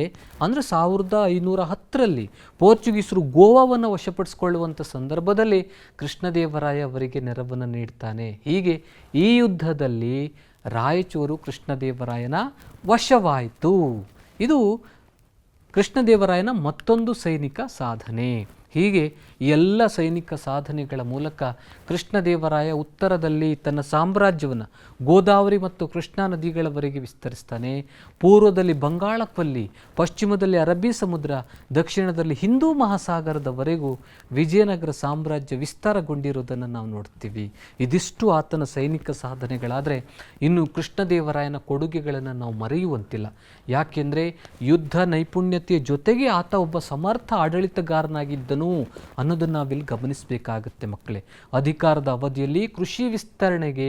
ಅಂದರೆ 1510ರಲ್ಲಿ ಪೋರ್ಚುಗೀಸರು ಗೋವಾವನ್ನು ವಶಪಡಿಸಿಕೊಳ್ಳುವಂಥ ಸಂದರ್ಭದಲ್ಲಿ ಕೃಷ್ಣದೇವರಾಯ ಅವರಿಗೆ ನೆರವನ್ನು ನೀಡ್ತಾನೆ. ಹೀಗೆ ಈ ಯುದ್ಧದಲ್ಲಿ ರಾಯಚೂರು ಕೃಷ್ಣದೇವರಾಯನ ವಶವಾಯಿತು. ಇದು ಕೃಷ್ಣದೇವರಾಯನ ಮತ್ತೊಂದು ಸೈನಿಕ ಸಾಧನೆ. ಹೀಗೆ ಎಲ್ಲ ಸೈನಿಕ ಸಾಧನೆಗಳ ಮೂಲಕ ಕೃಷ್ಣದೇವರಾಯ ಉತ್ತರದಲ್ಲಿ ತನ್ನ ಸಾಮ್ರಾಜ್ಯವನ್ನು ಗೋದಾವರಿ ಮತ್ತು ಕೃಷ್ಣಾ ನದಿಗಳವರೆಗೆ ವಿಸ್ತರಿಸ್ತಾನೆ. ಪೂರ್ವದಲ್ಲಿ ಬಂಗಾಳಕೊಲ್ಲಿ, ಪಶ್ಚಿಮದಲ್ಲಿ ಅರಬ್ಬಿ ಸಮುದ್ರ, ದಕ್ಷಿಣದಲ್ಲಿ ಹಿಂದೂ ಮಹಾಸಾಗರದವರೆಗೂ ವಿಜಯನಗರ ಸಾಮ್ರಾಜ್ಯ ವಿಸ್ತಾರಗೊಂಡಿರುವುದನ್ನು ನಾವು ನೋಡ್ತೀವಿ. ಇದಿಷ್ಟು ಆತನ ಸೈನಿಕ ಸಾಧನೆಗಳಾದರೆ ಇನ್ನು ಕೃಷ್ಣದೇವರಾಯನ ಕೊಡುಗೆಗಳನ್ನು ನಾವು ಮರೆಯುವಂತಿಲ್ಲ. ಯಾಕೆಂದರೆ ಯುದ್ಧ ನೈಪುಣ್ಯತೆಯ ಜೊತೆಗೆ ಆತ ಒಬ್ಬ ಸಮರ್ಥ ಆಡಳಿತಗಾರನಾಗಿದ್ದನು ಅನ್ನೋದನ್ನು ನಾವಿಲ್ಲಿ ಗಮನಿಸಬೇಕಾಗತ್ತೆ ಮಕ್ಕಳೇ. ಅಧಿಕಾರದ ಅವಧಿಯಲ್ಲಿ ಕೃಷಿ ವಿಸ್ತರಣೆಗೆ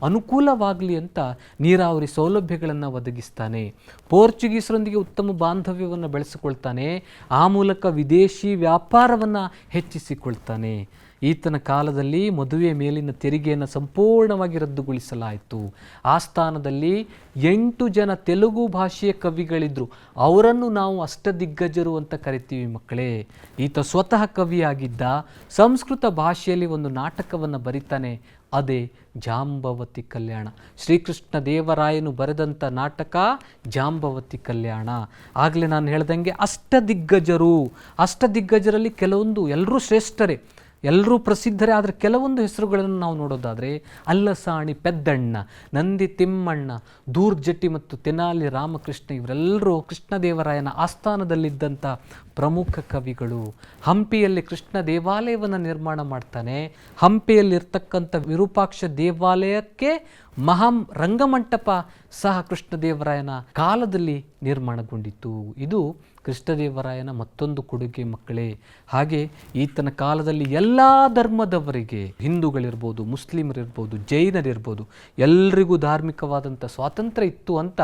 ಅನುಕೂಲವಾಗಲಿ ಅಂತ ನೀರಾವರಿ ಸೌಲಭ್ಯಗಳನ್ನು ಒದಗಿಸ್ತಾನೆ. ಪೋರ್ಚುಗೀಸರೊಂದಿಗೆ ಉತ್ತಮ ಬಾಂಧವ್ಯವನ್ನು ಬೆಳೆಸಿಕೊಳ್ತಾನೆ. ಆ ಮೂಲಕ ವಿದೇಶಿ ವ್ಯಾಪಾರವನ್ನು ಹೆಚ್ಚಿಸಿಕೊಳ್ತಾನೆ. ಈತನ ಕಾಲದಲ್ಲಿ ಮದುವೆ ಮೇಲಿನ ತೆರಿಗೆಯನ್ನು ಸಂಪೂರ್ಣವಾಗಿ ರದ್ದುಗೊಳಿಸಲಾಯಿತು. ಆ ಸ್ಥಾನದಲ್ಲಿ 8 ಜನ ತೆಲುಗು ಭಾಷೆಯ ಕವಿಗಳಿದ್ರು. ಅವರನ್ನು ನಾವು ಅಷ್ಟದಿಗ್ಗಜರು ಅಂತ ಕರಿತೀವಿ ಮಕ್ಕಳೇ. ಈತ ಸ್ವತಃ ಕವಿಯಾಗಿದ್ದ. ಸಂಸ್ಕೃತ ಭಾಷೆಯಲ್ಲಿ ಒಂದು ನಾಟಕವನ್ನು ಬರೀತಾನೆ. ಅದೇ ಜಾಂಬವತಿ ಕಲ್ಯಾಣ. ಶ್ರೀಕೃಷ್ಣ ದೇವರಾಯನು ಬರೆದಂಥ ನಾಟಕ ಜಾಂಬವತಿ ಕಲ್ಯಾಣ. ಆಗಲೇ ನಾನು ಹೇಳ್ದಂಗೆ ಅಷ್ಟದಿಗ್ಗಜರಲ್ಲಿ ಕೆಲವೊಂದು ಎಲ್ಲರೂ ಶ್ರೇಷ್ಠರೇ, ಎಲ್ಲರೂ ಪ್ರಸಿದ್ಧರೇ. ಆದರೆ ಕೆಲವೊಂದು ಹೆಸರುಗಳನ್ನು ನಾವು ನೋಡೋದಾದರೆ ಅಲ್ಲಸಾಣಿ ಪೆದ್ದಣ್ಣ, ನಂದಿ ತಿಮ್ಮಣ್ಣ, ದೂರ್ಜಟಿ ಮತ್ತು ತೆನಾಲಿ ರಾಮಕೃಷ್ಣ ಇವರೆಲ್ಲರೂ ಕೃಷ್ಣದೇವರಾಯನ ಆಸ್ಥಾನದಲ್ಲಿದ್ದಂಥ ಪ್ರಮುಖ ಕವಿಗಳು. ಹಂಪಿಯಲ್ಲಿ ಕೃಷ್ಣ ದೇವಾಲಯವನ್ನು ನಿರ್ಮಾಣ ಮಾಡ್ತಾನೆ. ಹಂಪಿಯಲ್ಲಿರ್ತಕ್ಕಂಥ ವಿರೂಪಾಕ್ಷ ದೇವಾಲಯಕ್ಕೆ ರಂಗಮಂಟಪ ಸಹ ಕೃಷ್ಣದೇವರಾಯನ ಕಾಲದಲ್ಲಿ ನಿರ್ಮಾಣಗೊಂಡಿತು. ಇದು ಕೃಷ್ಣದೇವರಾಯನ ಮತ್ತೊಂದು ಕೊಡುಗೆ ಮಕ್ಕಳೇ. ಹಾಗೆ ಈತನ ಕಾಲದಲ್ಲಿ ಎಲ್ಲ ಧರ್ಮದವರಿಗೆ, ಹಿಂದೂಗಳಿರ್ಬೋದು, ಮುಸ್ಲಿಮರಿರ್ಬೋದು, ಜೈನರಿರ್ಬೋದು, ಎಲ್ರಿಗೂ ಧಾರ್ಮಿಕವಾದಂಥ ಸ್ವಾತಂತ್ರ್ಯ ಇತ್ತು ಅಂತ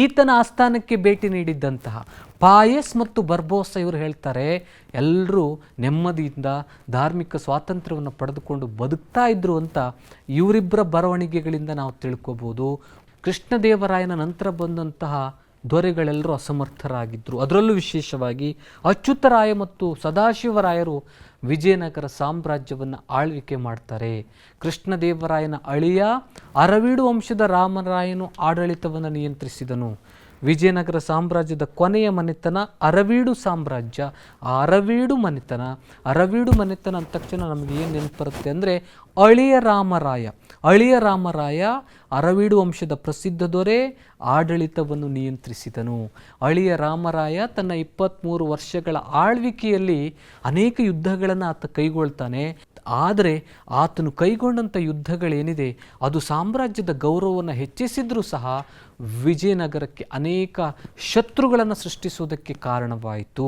ಈತನ ಆಸ್ಥಾನಕ್ಕೆ ಭೇಟಿ ನೀಡಿದ್ದಂತಹ ಪಾಯಸ್ ಮತ್ತು ಬರ್ಬೋಸ ಇವರು ಹೇಳ್ತಾರೆ, ಎಲ್ಲರೂ ನೆಮ್ಮದಿಯಿಂದ ಧಾರ್ಮಿಕ ಸ್ವಾತಂತ್ರ್ಯವನ್ನು ಪಡೆದುಕೊಂಡು ಬದುಕ್ತಾ ಇದ್ರು ಅಂತ ಇವರಿಬ್ಬರ ಬರವಣಿಗೆಗಳಿಂದ ನಾವು ತಿಳ್ಕೊಬೋದು. ಕೃಷ್ಣದೇವರಾಯನ ನಂತರ ಬಂದಂತಹ ದೊರೆಗಳೆಲ್ಲರೂ ಅಸಮರ್ಥರಾಗಿದ್ದರು. ಅದರಲ್ಲೂ ವಿಶೇಷವಾಗಿ ಅಚ್ಯುತರಾಯ ಮತ್ತು ಸದಾಶಿವರಾಯರು ವಿಜಯನಗರ ಸಾಮ್ರಾಜ್ಯವನ್ನು ಆಳ್ವಿಕೆ ಮಾಡ್ತಾರೆ. ಕೃಷ್ಣದೇವರಾಯನ ಅಳಿಯ ಅರವೀಡು ವಂಶದ ರಾಮರಾಯನು ಆಡಳಿತವನ್ನು ನಿಯಂತ್ರಿಸಿದನು. ವಿಜಯನಗರ ಸಾಮ್ರಾಜ್ಯದ ಕೊನೆಯ ಮನೆತನ ಅರವೀಡು ಸಾಮ್ರಾಜ್ಯ. ಆ ಅರವೀಡು ಮನೆತನ ಅಂದ ತಕ್ಷಣ ನಮಗೆ ಏನು ನೆನಪು ಬರುತ್ತೆ ಅಂದರೆ ಅಳಿಯ ರಾಮರಾಯ ಅರವೀಡು ವಂಶದ ಪ್ರಸಿದ್ಧ ದೊರೆ, ಆಡಳಿತವನ್ನು ನಿಯಂತ್ರಿಸಿದನು. ಅಳಿಯ ರಾಮರಾಯ ತನ್ನ 23 ವರ್ಷಗಳ ಆಳ್ವಿಕೆಯಲ್ಲಿ ಅನೇಕ ಯುದ್ಧಗಳನ್ನು ಆತ ಕೈಗೊಳ್ತಾನೆ. ಆದರೆ ಆತನು ಕೈಗೊಂಡಂಥ ಯುದ್ಧಗಳೇನಿದೆ ಅದು ಸಾಮ್ರಾಜ್ಯದ ಗೌರವವನ್ನು ಹೆಚ್ಚಿಸಿದ್ರೂ ಸಹ ವಿಜಯನಗರಕ್ಕೆ ಅನೇಕ ಶತ್ರುಗಳನ್ನು ಸೃಷ್ಟಿಸುವುದಕ್ಕೆ ಕಾರಣವಾಯಿತು.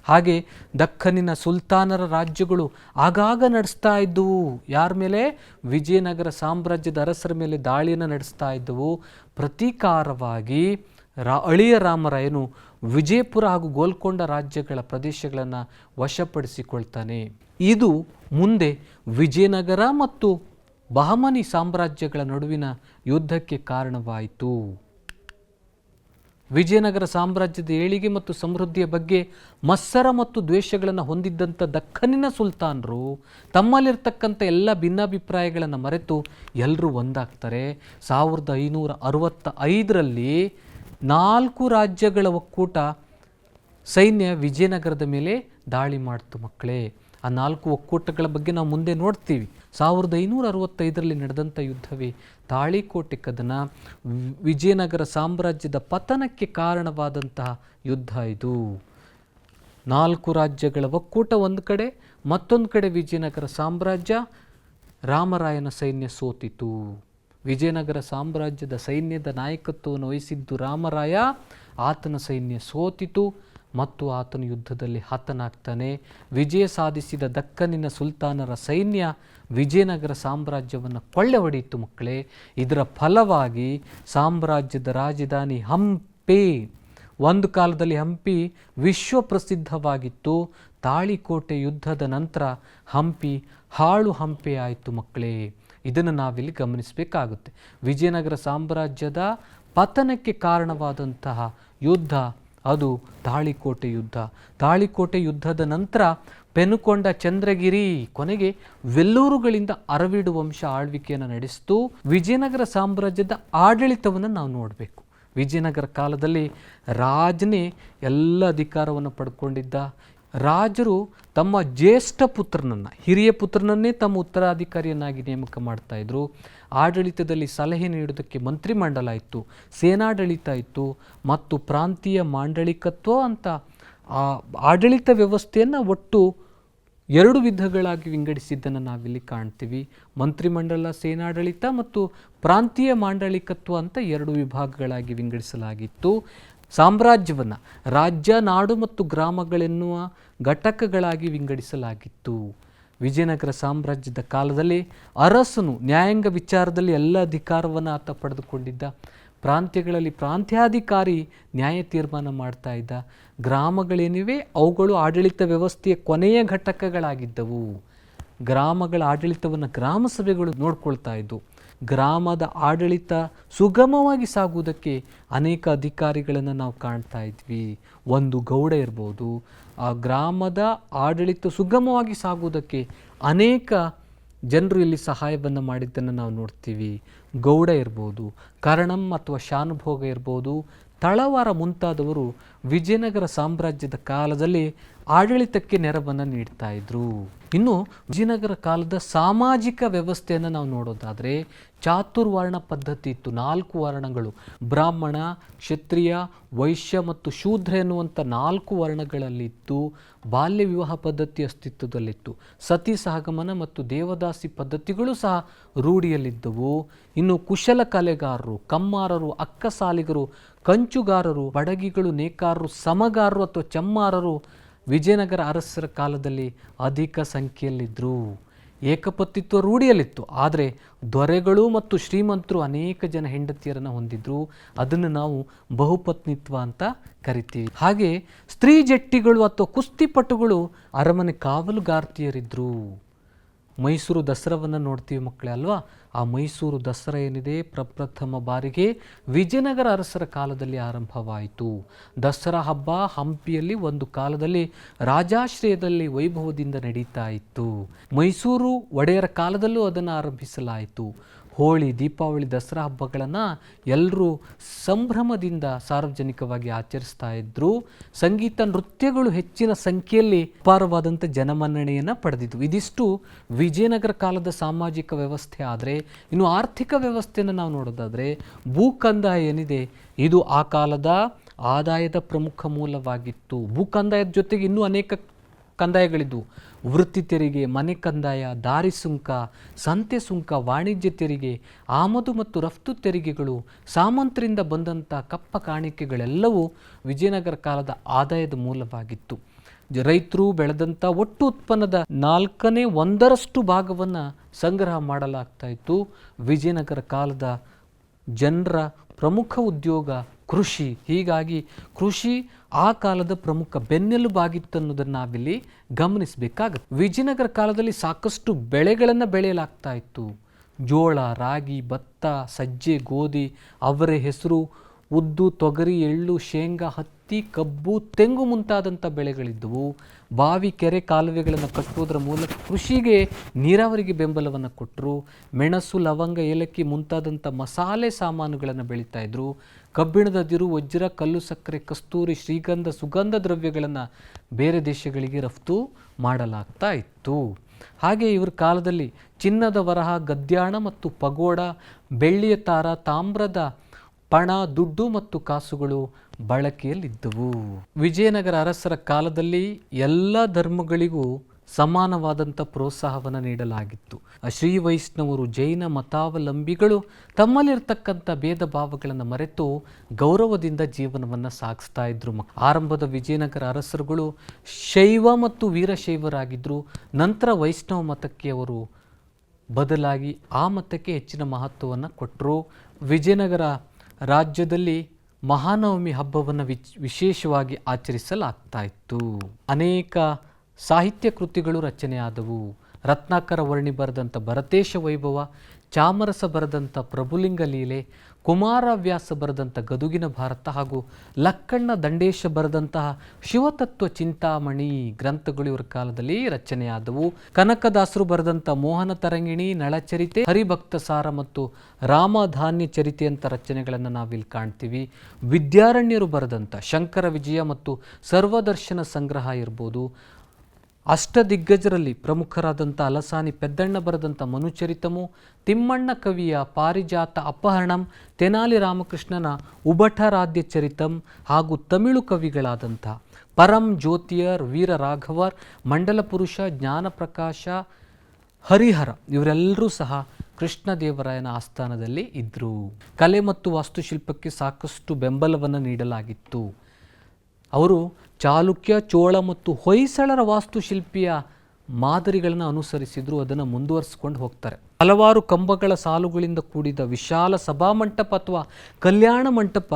ಹಾಗೆ ದಕ್ಕನಿನ ಸುಲ್ತಾನರ ರಾಜ್ಯಗಳು ಆಗಾಗ ನಡೆಸ್ತಾ ಇದ್ದವು. ಯಾರ ಮೇಲೆ? ವಿಜಯನಗರ ಸಾಮ್ರಾಜ್ಯದ ಅರಸರ ಮೇಲೆ ದಾಳಿಯನ್ನು ನಡೆಸ್ತಾ ಇದ್ದವು. ಪ್ರತೀಕಾರವಾಗಿ ಅಳಿಯ ರಾಮರಾಯನು ವಿಜಯಪುರ ಹಾಗೂ ಗೋಲ್ಕೊಂಡ ರಾಜ್ಯಗಳ ಪ್ರದೇಶಗಳನ್ನು ವಶಪಡಿಸಿಕೊಳ್ತಾನೆ. ಇದು ಮುಂದೆ ವಿಜಯನಗರ ಮತ್ತು ಬಹಮನಿ ಸಾಮ್ರಾಜ್ಯಗಳ ನಡುವಿನ ಯುದ್ಧಕ್ಕೆ ಕಾರಣವಾಯಿತು. ವಿಜಯನಗರ ಸಾಮ್ರಾಜ್ಯದ ಏಳಿಗೆ ಮತ್ತು ಸಮೃದ್ಧಿಯ ಬಗ್ಗೆ ಮತ್ಸರ ಮತ್ತು ದ್ವೇಷಗಳನ್ನು ಹೊಂದಿದ್ದಂಥ ದಕ್ಕನಿನ ಸುಲ್ತಾನರು ತಮ್ಮಲ್ಲಿರ್ತಕ್ಕಂಥ ಎಲ್ಲ ಭಿನ್ನಾಭಿಪ್ರಾಯಗಳನ್ನು ಮರೆತು ಎಲ್ಲರೂ ಒಂದಾಗ್ತಾರೆ. 1565ರಲ್ಲಿ 4 ರಾಜ್ಯಗಳ ಒಕ್ಕೂಟ ಸೈನ್ಯ ವಿಜಯನಗರದ ಮೇಲೆ ದಾಳಿ ಮಾಡ್ತು ಮಕ್ಕಳೇ. ಆ 4 ಒಕ್ಕೂಟಗಳ ಬಗ್ಗೆ ನಾವು ಮುಂದೆ ನೋಡ್ತೀವಿ. 1565ರಲ್ಲಿ ನಡೆದಂಥ ಯುದ್ಧವೇ ತಾಳಿಕೋಟೆ ಕದನ. ವಿಜಯನಗರ ಸಾಮ್ರಾಜ್ಯದ ಪತನಕ್ಕೆ ಕಾರಣವಾದಂತಹ ಯುದ್ಧ ಇದು. 4 ರಾಜ್ಯಗಳ ಒಕ್ಕೂಟ ಒಂದು ಕಡೆ, ಮತ್ತೊಂದು ಕಡೆ ವಿಜಯನಗರ ಸಾಮ್ರಾಜ್ಯ. ರಾಮರಾಯನ ಸೈನ್ಯ ಸೋತಿತು. ವಿಜಯನಗರ ಸಾಮ್ರಾಜ್ಯದ ಸೈನ್ಯದ ನಾಯಕತ್ವವನ್ನು ವಹಿಸಿದ್ದು ರಾಮರಾಯ. ಆತನ ಸೈನ್ಯ ಸೋತಿತು ಮತ್ತು ಆತನು ಯುದ್ಧದಲ್ಲಿ ಹತನಾಗ್ತಾನೆ. ವಿಜಯ ಸಾಧಿಸಿದ ದಕ್ಕನಿನ ಸುಲ್ತಾನರ ಸೈನ್ಯ ವಿಜಯನಗರ ಸಾಮ್ರಾಜ್ಯವನ್ನು ಕೊಳ್ಳೆ ಹೊಡೆಯಿತು ಮಕ್ಕಳೇ. ಇದರ ಫಲವಾಗಿ ಸಾಮ್ರಾಜ್ಯದ ರಾಜಧಾನಿ ಹಂಪೆ. ಒಂದು ಕಾಲದಲ್ಲಿ ಹಂಪಿ ವಿಶ್ವ ಪ್ರಸಿದ್ಧವಾಗಿತ್ತು. ತಾಳಿಕೋಟೆ ಯುದ್ಧದ ನಂತರ ಹಂಪಿ ಹಾಳು ಹಂಪೆ ಆಯಿತು ಮಕ್ಕಳೇ. ಇದನ್ನು ನಾವಿಲ್ಲಿ ಗಮನಿಸಬೇಕಾಗುತ್ತೆ. ವಿಜಯನಗರ ಸಾಮ್ರಾಜ್ಯದ ಪತನಕ್ಕೆ ಕಾರಣವಾದಂತಹ ಯುದ್ಧ ಅದು ತಾಳಿಕೋಟೆ ಯುದ್ಧ. ತಾಳಿಕೋಟೆ ಯುದ್ಧದ ನಂತರ ಪೆನುಕೊಂಡ, ಚಂದ್ರಗಿರಿ, ಕೊನೆಗೆ ವೆಲ್ಲೂರುಗಳಿಂದ ಅರವೀಡು ವಂಶ ಆಳ್ವಿಕೆಯನ್ನು ನಡೆಸಿತು. ವಿಜಯನಗರ ಸಾಮ್ರಾಜ್ಯದ ಆಡಳಿತವನ್ನು ನಾವು ನೋಡಬೇಕು. ವಿಜಯನಗರ ಕಾಲದಲ್ಲಿ ರಾಜನೇ ಎಲ್ಲ ಅಧಿಕಾರವನ್ನು ಪಡ್ಕೊಂಡಿದ್ದ. ರಾಜರು ತಮ್ಮ ಜ್ಯೇಷ್ಠ ಪುತ್ರನನ್ನು, ಹಿರಿಯ ಪುತ್ರನನ್ನೇ ತಮ್ಮ ಉತ್ತರಾಧಿಕಾರಿಯನ್ನಾಗಿ ನೇಮಕ ಮಾಡ್ತಾ ಇದ್ರು. ಆಡಳಿತದಲ್ಲಿ ಸಲಹೆ ನೀಡೋದಕ್ಕೆ ಮಂತ್ರಿಮಂಡಲ ಇತ್ತು, ಸೇನಾಡಳಿತ ಇತ್ತು ಮತ್ತು ಪ್ರಾಂತೀಯ ಮಾಂಡಳಿಕತ್ವ ಅಂತ ಆ ಆಡಳಿತ ವ್ಯವಸ್ಥೆಯನ್ನು ಒಟ್ಟು 2 ವಿಧಗಳಾಗಿ ವಿಂಗಡಿಸಿದ್ದನ್ನು ನಾವಿಲ್ಲಿ ಕಾಣ್ತೀವಿ. ಮಂತ್ರಿಮಂಡಲ, ಸೇನಾಡಳಿತ ಮತ್ತು ಪ್ರಾಂತೀಯ ಮಾಂಡಳಿಕತ್ವ ಅಂತ 2 ವಿಭಾಗಗಳಾಗಿ ವಿಂಗಡಿಸಲಾಗಿತ್ತು. ಸಾಮ್ರಾಜ್ಯವನ್ನು ರಾಜ್ಯ, ನಾಡು ಮತ್ತು ಗ್ರಾಮಗಳೆನ್ನುವ ಘಟಕಗಳಾಗಿ ವಿಂಗಡಿಸಲಾಗಿತ್ತು. ವಿಜಯನಗರ ಸಾಮ್ರಾಜ್ಯದ ಕಾಲದಲ್ಲಿ ಅರಸನು ನ್ಯಾಯಾಂಗ ವಿಚಾರದಲ್ಲಿ ಎಲ್ಲ ಅಧಿಕಾರವನ್ನು ಆತ ಪಡೆದುಕೊಂಡಿದ್ದ. ಪ್ರಾಂತ್ಯಗಳಲ್ಲಿ ಪ್ರಾಂತ್ಯಾಧಿಕಾರಿ ನ್ಯಾಯ ತೀರ್ಮಾನ ಮಾಡ್ತಾ ಇದ್ದ. ಗ್ರಾಮಗಳೇನಿವೆ ಅವುಗಳು ಆಡಳಿತ ವ್ಯವಸ್ಥೆಯ ಕೊನೆಯ ಘಟಕಗಳಾಗಿದ್ದವು. ಗ್ರಾಮಗಳ ಆಡಳಿತವನ್ನು ಗ್ರಾಮ ಸಭೆಗಳು ನೋಡ್ಕೊಳ್ತಾ ಇದ್ದವು. ಗ್ರಾಮದ ಆಡಳಿತ ಸುಗಮವಾಗಿ ಸಾಗುವುದಕ್ಕೆ ಅನೇಕ ಅಧಿಕಾರಿಗಳನ್ನು ನಾವು ಕಾಣ್ತಾ ಇದ್ವಿ. ಒಂದು ಗೌಡ ಇರ್ಬೋದು. ಆ ಗ್ರಾಮದ ಆಡಳಿತ ಸುಗಮವಾಗಿ ಸಾಗುವುದಕ್ಕೆ ಅನೇಕ ಜನರು ಇಲ್ಲಿ ಸಹಾಯವನ್ನು ಮಾಡಿದ್ದನ್ನು ನಾವು ನೋಡ್ತೀವಿ. ಗೌಡ ಇರ್ಬೋದು, ಕರಣಂ ಅಥವಾ ಶಾನುಭೋಗ ಇರ್ಬೋದು, ತಳವಾರ ಮುಂತಾದವರು ವಿಜಯನಗರ ಸಾಮ್ರಾಜ್ಯದ ಕಾಲದಲ್ಲಿ ಆಡಳಿತಕ್ಕೆ ನೆರವನ್ನು ನೀಡ್ತಾ ಇದ್ರು. ಇನ್ನು ವಿಜಯನಗರ ಕಾಲದ ಸಾಮಾಜಿಕ ವ್ಯವಸ್ಥೆಯನ್ನು ನಾವು ನೋಡೋದಾದರೆ ಚಾತುರ್ವರ್ಣ ಪದ್ಧತಿ ಇತ್ತು. 4 ವರ್ಣಗಳು, ಬ್ರಾಹ್ಮಣ, ಕ್ಷತ್ರಿಯ, ವೈಶ್ಯ ಮತ್ತು ಶೂದ್ರ ಎನ್ನುವಂಥ 4 ವರ್ಣಗಳಲ್ಲಿತ್ತು. ಬಾಲ್ಯ ವಿವಾಹ ಪದ್ಧತಿ ಅಸ್ತಿತ್ವದಲ್ಲಿತ್ತು. ಸತಿ ಸಹಗಮನ ಮತ್ತು ದೇವದಾಸಿ ಪದ್ಧತಿಗಳು ಸಹ ರೂಢಿಯಲ್ಲಿದ್ದವು. ಇನ್ನು ಕುಶಲ ಕಲೆಗಾರರು, ಕಮ್ಮಾರರು, ಅಕ್ಕಸಾಲಿಗರು, ಕಂಚುಗಾರರು, ಬಡಗಿಗಳು, ನೇಕಾರರು, ಸಮಗಾರರು ಅಥವಾ ಚಮ್ಮಾರರು ವಿಜಯನಗರ ಅರಸರ ಕಾಲದಲ್ಲಿ ಅಧಿಕ ಸಂಖ್ಯೆಯಲ್ಲಿದ್ದರು. ಏಕಪತಿತ್ವ ರೂಢಿಯಲ್ಲಿತ್ತು. ಆದರೆ ದೊರೆಗಳು ಮತ್ತು ಶ್ರೀಮಂತರು ಅನೇಕ ಜನ ಹೆಂಡತಿಯರನ್ನು ಹೊಂದಿದ್ರು. ಅದನ್ನು ನಾವು ಬಹುಪತ್ನಿತ್ವ ಅಂತ ಕರಿತೀವಿ. ಹಾಗೆ ಸ್ತ್ರೀ ಜಟ್ಟಿಗಳು ಅಥವಾ ಕುಸ್ತಿಪಟುಗಳು ಅರಮನೆ ಕಾವಲುಗಾರ್ತಿಯರಿದ್ದರು. ಮೈಸೂರು ದಸರಾವನ್ನು ನೋಡ್ತೀವಿ ಮಕ್ಕಳೇ ಅಲ್ವಾ. ಆ ಮೈಸೂರು ದಸರಾ ಏನಿದೆ ಪ್ರಪ್ರಥಮ ಬಾರಿಗೆ ವಿಜಯನಗರ ಅರಸರ ಕಾಲದಲ್ಲಿ ಆರಂಭವಾಯಿತು. ದಸರಾ ಹಬ್ಬ ಹಂಪಿಯಲ್ಲಿ ಒಂದು ಕಾಲದಲ್ಲಿ ರಾಜಾಶ್ರಯದಲ್ಲಿ ವೈಭವದಿಂದ ನಡೀತಾ ಇತ್ತು. ಮೈಸೂರು ಒಡೆಯರ ಕಾಲದಲ್ಲೂ ಅದನ್ನು ಆರಂಭಿಸಲಾಯಿತು. ಹೋಳಿ, ದೀಪಾವಳಿ, ದಸರಾ ಹಬ್ಬಗಳನ್ನು ಎಲ್ಲರೂ ಸಂಭ್ರಮದಿಂದ ಸಾರ್ವಜನಿಕವಾಗಿ ಆಚರಿಸ್ತಾ ಇದ್ರು. ಸಂಗೀತ, ನೃತ್ಯಗಳು ಹೆಚ್ಚಿನ ಸಂಖ್ಯೆಯಲ್ಲಿ ಅಪಾರವಾದಂಥ ಜನಮನ್ನಣೆಯನ್ನು ಪಡೆದಿದ್ವು. ಇದಿಷ್ಟು ವಿಜಯನಗರ ಕಾಲದ ಸಾಮಾಜಿಕ ವ್ಯವಸ್ಥೆ. ಆದರೆ ಇನ್ನು ಆರ್ಥಿಕ ವ್ಯವಸ್ಥೆಯನ್ನು ನಾವು ನೋಡೋದಾದರೆ ಭೂಕಂದಾಯ ಏನಿದೆ ಇದು ಆ ಕಾಲದ ಆದಾಯದ ಪ್ರಮುಖ ಮೂಲವಾಗಿತ್ತು. ಭೂಕಂದಾಯದ ಜೊತೆಗೆ ಇನ್ನೂ ಅನೇಕ ಕಂದಾಯಗಳಿದ್ವು. ವೃತ್ತಿ ತೆರಿಗೆ, ಮನೆ ಕಂದಾಯ, ದಾರಿ ಸುಂಕ, ಸಂತೆ ಸುಂಕ, ವಾಣಿಜ್ಯ ತೆರಿಗೆ, ಆಮದು ಮತ್ತು ರಫ್ತು ತೆರಿಗೆಗಳು, ಸಾಮಂತರಿಂದ ಬಂದಂಥ ಕಪ್ಪ ಕಾಣಿಕೆಗಳೆಲ್ಲವೂ ವಿಜಯನಗರ ಕಾಲದ ಆದಾಯದ ಮೂಲವಾಗಿತ್ತು. ರೈತರು ಬೆಳೆದಂಥ ಒಟ್ಟು ಉತ್ಪನ್ನದ 1/4 ಭಾಗವನ್ನು ಸಂಗ್ರಹ ಮಾಡಲಾಗ್ತಾ ಇತ್ತು. ವಿಜಯನಗರ ಕಾಲದ ಜನರ ಪ್ರಮುಖ ಉದ್ಯೋಗ ಕೃಷಿ. ಹೀಗಾಗಿ ಕೃಷಿ ಆ ಕಾಲದ ಪ್ರಮುಖ ಬೆನ್ನೆಲುಬಾಗಿತ್ತು ಅನ್ನೋದನ್ನು ನಾವಿಲ್ಲಿ ಗಮನಿಸಬೇಕಾಗುತ್ತೆ. ವಿಜಯನಗರ ಕಾಲದಲ್ಲಿ ಸಾಕಷ್ಟು ಬೆಳೆಗಳನ್ನು ಬೆಳೆಯಲಾಗ್ತಾ ಇತ್ತು. ಜೋಳ, ರಾಗಿ, ಭತ್ತ, ಸಜ್ಜೆ, ಗೋಧಿ, ಅವರೆ, ಹೆಸರು, ಉದ್ದು, ತೊಗರಿ, ಎಳ್ಳು, ಶೇಂಗಾ, ಹತ್ತಿ, ಕಬ್ಬು, ತೆಂಗು ಮುಂತಾದಂಥ ಬೆಳೆಗಳಿದ್ದವು. ಬಾವಿ, ಕೆರೆ, ಕಾಲುವೆಗಳನ್ನು ಕಟ್ಟುವುದರ ಮೂಲಕ ಕೃಷಿಗೆ ನೀರಾವರಿಗೆ ಬೆಂಬಲವನ್ನು ಕೊಟ್ಟರು. ಮೆಣಸು, ಲವಂಗ, ಏಲಕ್ಕಿ ಮುಂತಾದಂಥ ಮಸಾಲೆ ಸಾಮಾನುಗಳನ್ನು ಬೆಳೀತಾ ಇದ್ರು. ಕಬ್ಬಿಣದ ಅದಿರು, ವಜ್ರ, ಕಲ್ಲು ಸಕ್ಕರೆ, ಕಸ್ತೂರಿ, ಶ್ರೀಗಂಧ, ಸುಗಂಧ ದ್ರವ್ಯಗಳನ್ನು ಬೇರೆ ದೇಶಗಳಿಗೆ ರಫ್ತು ಮಾಡಲಾಗ್ತಾ ಇತ್ತು. ಹಾಗೆ ಇವರ ಕಾಲದಲ್ಲಿ ಚಿನ್ನದ ವರಹ, ಗದ್ಯಾಣ ಮತ್ತು ಪಗೋಡ, ಬೆಳ್ಳಿಯ ತಾರ, ತಾಮ್ರದ ಪಣ, ದುಡ್ಡು ಮತ್ತು ಕಾಸುಗಳು ಬಳಕೆಯಲ್ಲಿದ್ದವು. ವಿಜಯನಗರ ಅರಸರ ಕಾಲದಲ್ಲಿ ಎಲ್ಲ ಧರ್ಮಗಳಿಗೂ ಸಮಾನವಾದಂಥ ಪ್ರೋತ್ಸಾಹವನ್ನು ನೀಡಲಾಗಿತ್ತು. ಶ್ರೀ ವೈಷ್ಣವರು, ಜೈನ ಮತಾವಲಂಬಿಗಳು ತಮ್ಮಲ್ಲಿರ್ತಕ್ಕಂಥ ಭೇದ ಭಾವಗಳನ್ನು ಮರೆತು ಗೌರವದಿಂದ ಜೀವನವನ್ನು ಸಾಗಿಸ್ತಾ ಇದ್ರು. ಆರಂಭದ ವಿಜಯನಗರ ಅರಸರುಗಳು ಶೈವ ಮತ್ತು ವೀರಶೈವರಾಗಿದ್ದರು. ನಂತರ ವೈಷ್ಣವ ಮತಕ್ಕೆ ಅವರು ಬದಲಾಗಿ ಆ ಮತಕ್ಕೆ ಹೆಚ್ಚಿನ ಮಹತ್ವವನ್ನು ಕೊಟ್ಟರು. ವಿಜಯನಗರ ರಾಜ್ಯದಲ್ಲಿ ಮಹಾನವಮಿ ಹಬ್ಬವನ್ನು ವಿಶೇಷವಾಗಿ ಆಚರಿಸಲಾಗ್ತಾ ಇತ್ತು. ಅನೇಕ ಸಾಹಿತ್ಯ ಕೃತಿಗಳು ರಚನೆಯಾದವು. ರತ್ನಾಕರ ವರ್ಣಿ ಬರೆದಂಥ ಭರತೇಶ ವೈಭವ, ಚಾಮರಸ ಬರೆದಂಥ ಪ್ರಭುಲಿಂಗ ಲೀಲೆ, ಕುಮಾರವ್ಯಾಸ ಬರೆದಂಥ ಗದುಗಿನ ಭಾರತ ಹಾಗೂ ಲಕ್ಕಣ್ಣ ದಂಡೇಶ ಬರೆದಂತಹ ಶಿವತತ್ವ ಚಿಂತಾಮಣಿ ಗ್ರಂಥಗಳು ಇವರ ಕಾಲದಲ್ಲಿ ರಚನೆಯಾದವು. ಕನಕದಾಸರು ಬರೆದಂಥ ಮೋಹನ ತರಂಗಿಣಿ, ನಳಚರಿತೆ, ಹರಿಭಕ್ತ ಸಾರ ಮತ್ತು ರಾಮಧಾನ್ಯ ಚರಿತೆ ಅಂತ ರಚನೆಗಳನ್ನು ನಾವಿಲ್ಲಿ ಕಾಣ್ತೀವಿ. ವಿದ್ಯಾರಣ್ಯರು ಬರೆದಂಥ ಶಂಕರ ವಿಜಯ ಮತ್ತು ಸರ್ವದರ್ಶನ ಸಂಗ್ರಹ ಇರ್ಬೋದು. ಅಷ್ಟದಿಗ್ಗಜರಲ್ಲಿ ಪ್ರಮುಖರಾದಂಥ ಅಲಸಾನಿ ಪೆದ್ದಣ್ಣ ಬರೆದಂಥ ಮನುಚರಿತಮು, ತಿಮ್ಮಣ್ಣ ಕವಿಯ ಪಾರಿಜಾತ ಅಪಹರಣಂ, ತೆನಾಲಿ ರಾಮಕೃಷ್ಣನ ಉಭಟರಾಧ್ಯ ಚರಿತಂ ಹಾಗೂ ತಮಿಳು ಕವಿಗಳಾದಂಥ ಪರಂ ಜ್ಯೋತಿಯರ್, ವೀರ ರಾಘವರ್, ಮಂಡಲ ಪುರುಷ, ಜ್ಞಾನಪ್ರಕಾಶ, ಹರಿಹರ ಇವರೆಲ್ಲರೂ ಸಹ ಕೃಷ್ಣದೇವರಾಯನ ಆಸ್ಥಾನದಲ್ಲಿ ಇದ್ದರು. ಕಲೆ ಮತ್ತು ವಾಸ್ತುಶಿಲ್ಪಕ್ಕೆ ಸಾಕಷ್ಟು ಬೆಂಬಲವನ್ನು ನೀಡಲಾಗಿತ್ತು. ಅವರು ಚಾಲುಕ್ಯ, ಚೋಳ ಮತ್ತು ಹೊಯ್ಸಳರ ವಾಸ್ತುಶಿಲ್ಪಿಯ ಮಾದರಿಗಳನ್ನು ಅನುಸರಿಸಿದ್ರು. ಅದನ್ನು ಮುಂದುವರಿಸಿಕೊಂಡು ಹೋಗ್ತಾರೆ. ಹಲವಾರು ಕಂಬಗಳ ಸಾಲುಗಳಿಂದ ಕೂಡಿದ ವಿಶಾಲ ಸಭಾಮಂಟಪ ಅಥವಾ ಕಲ್ಯಾಣ ಮಂಟಪ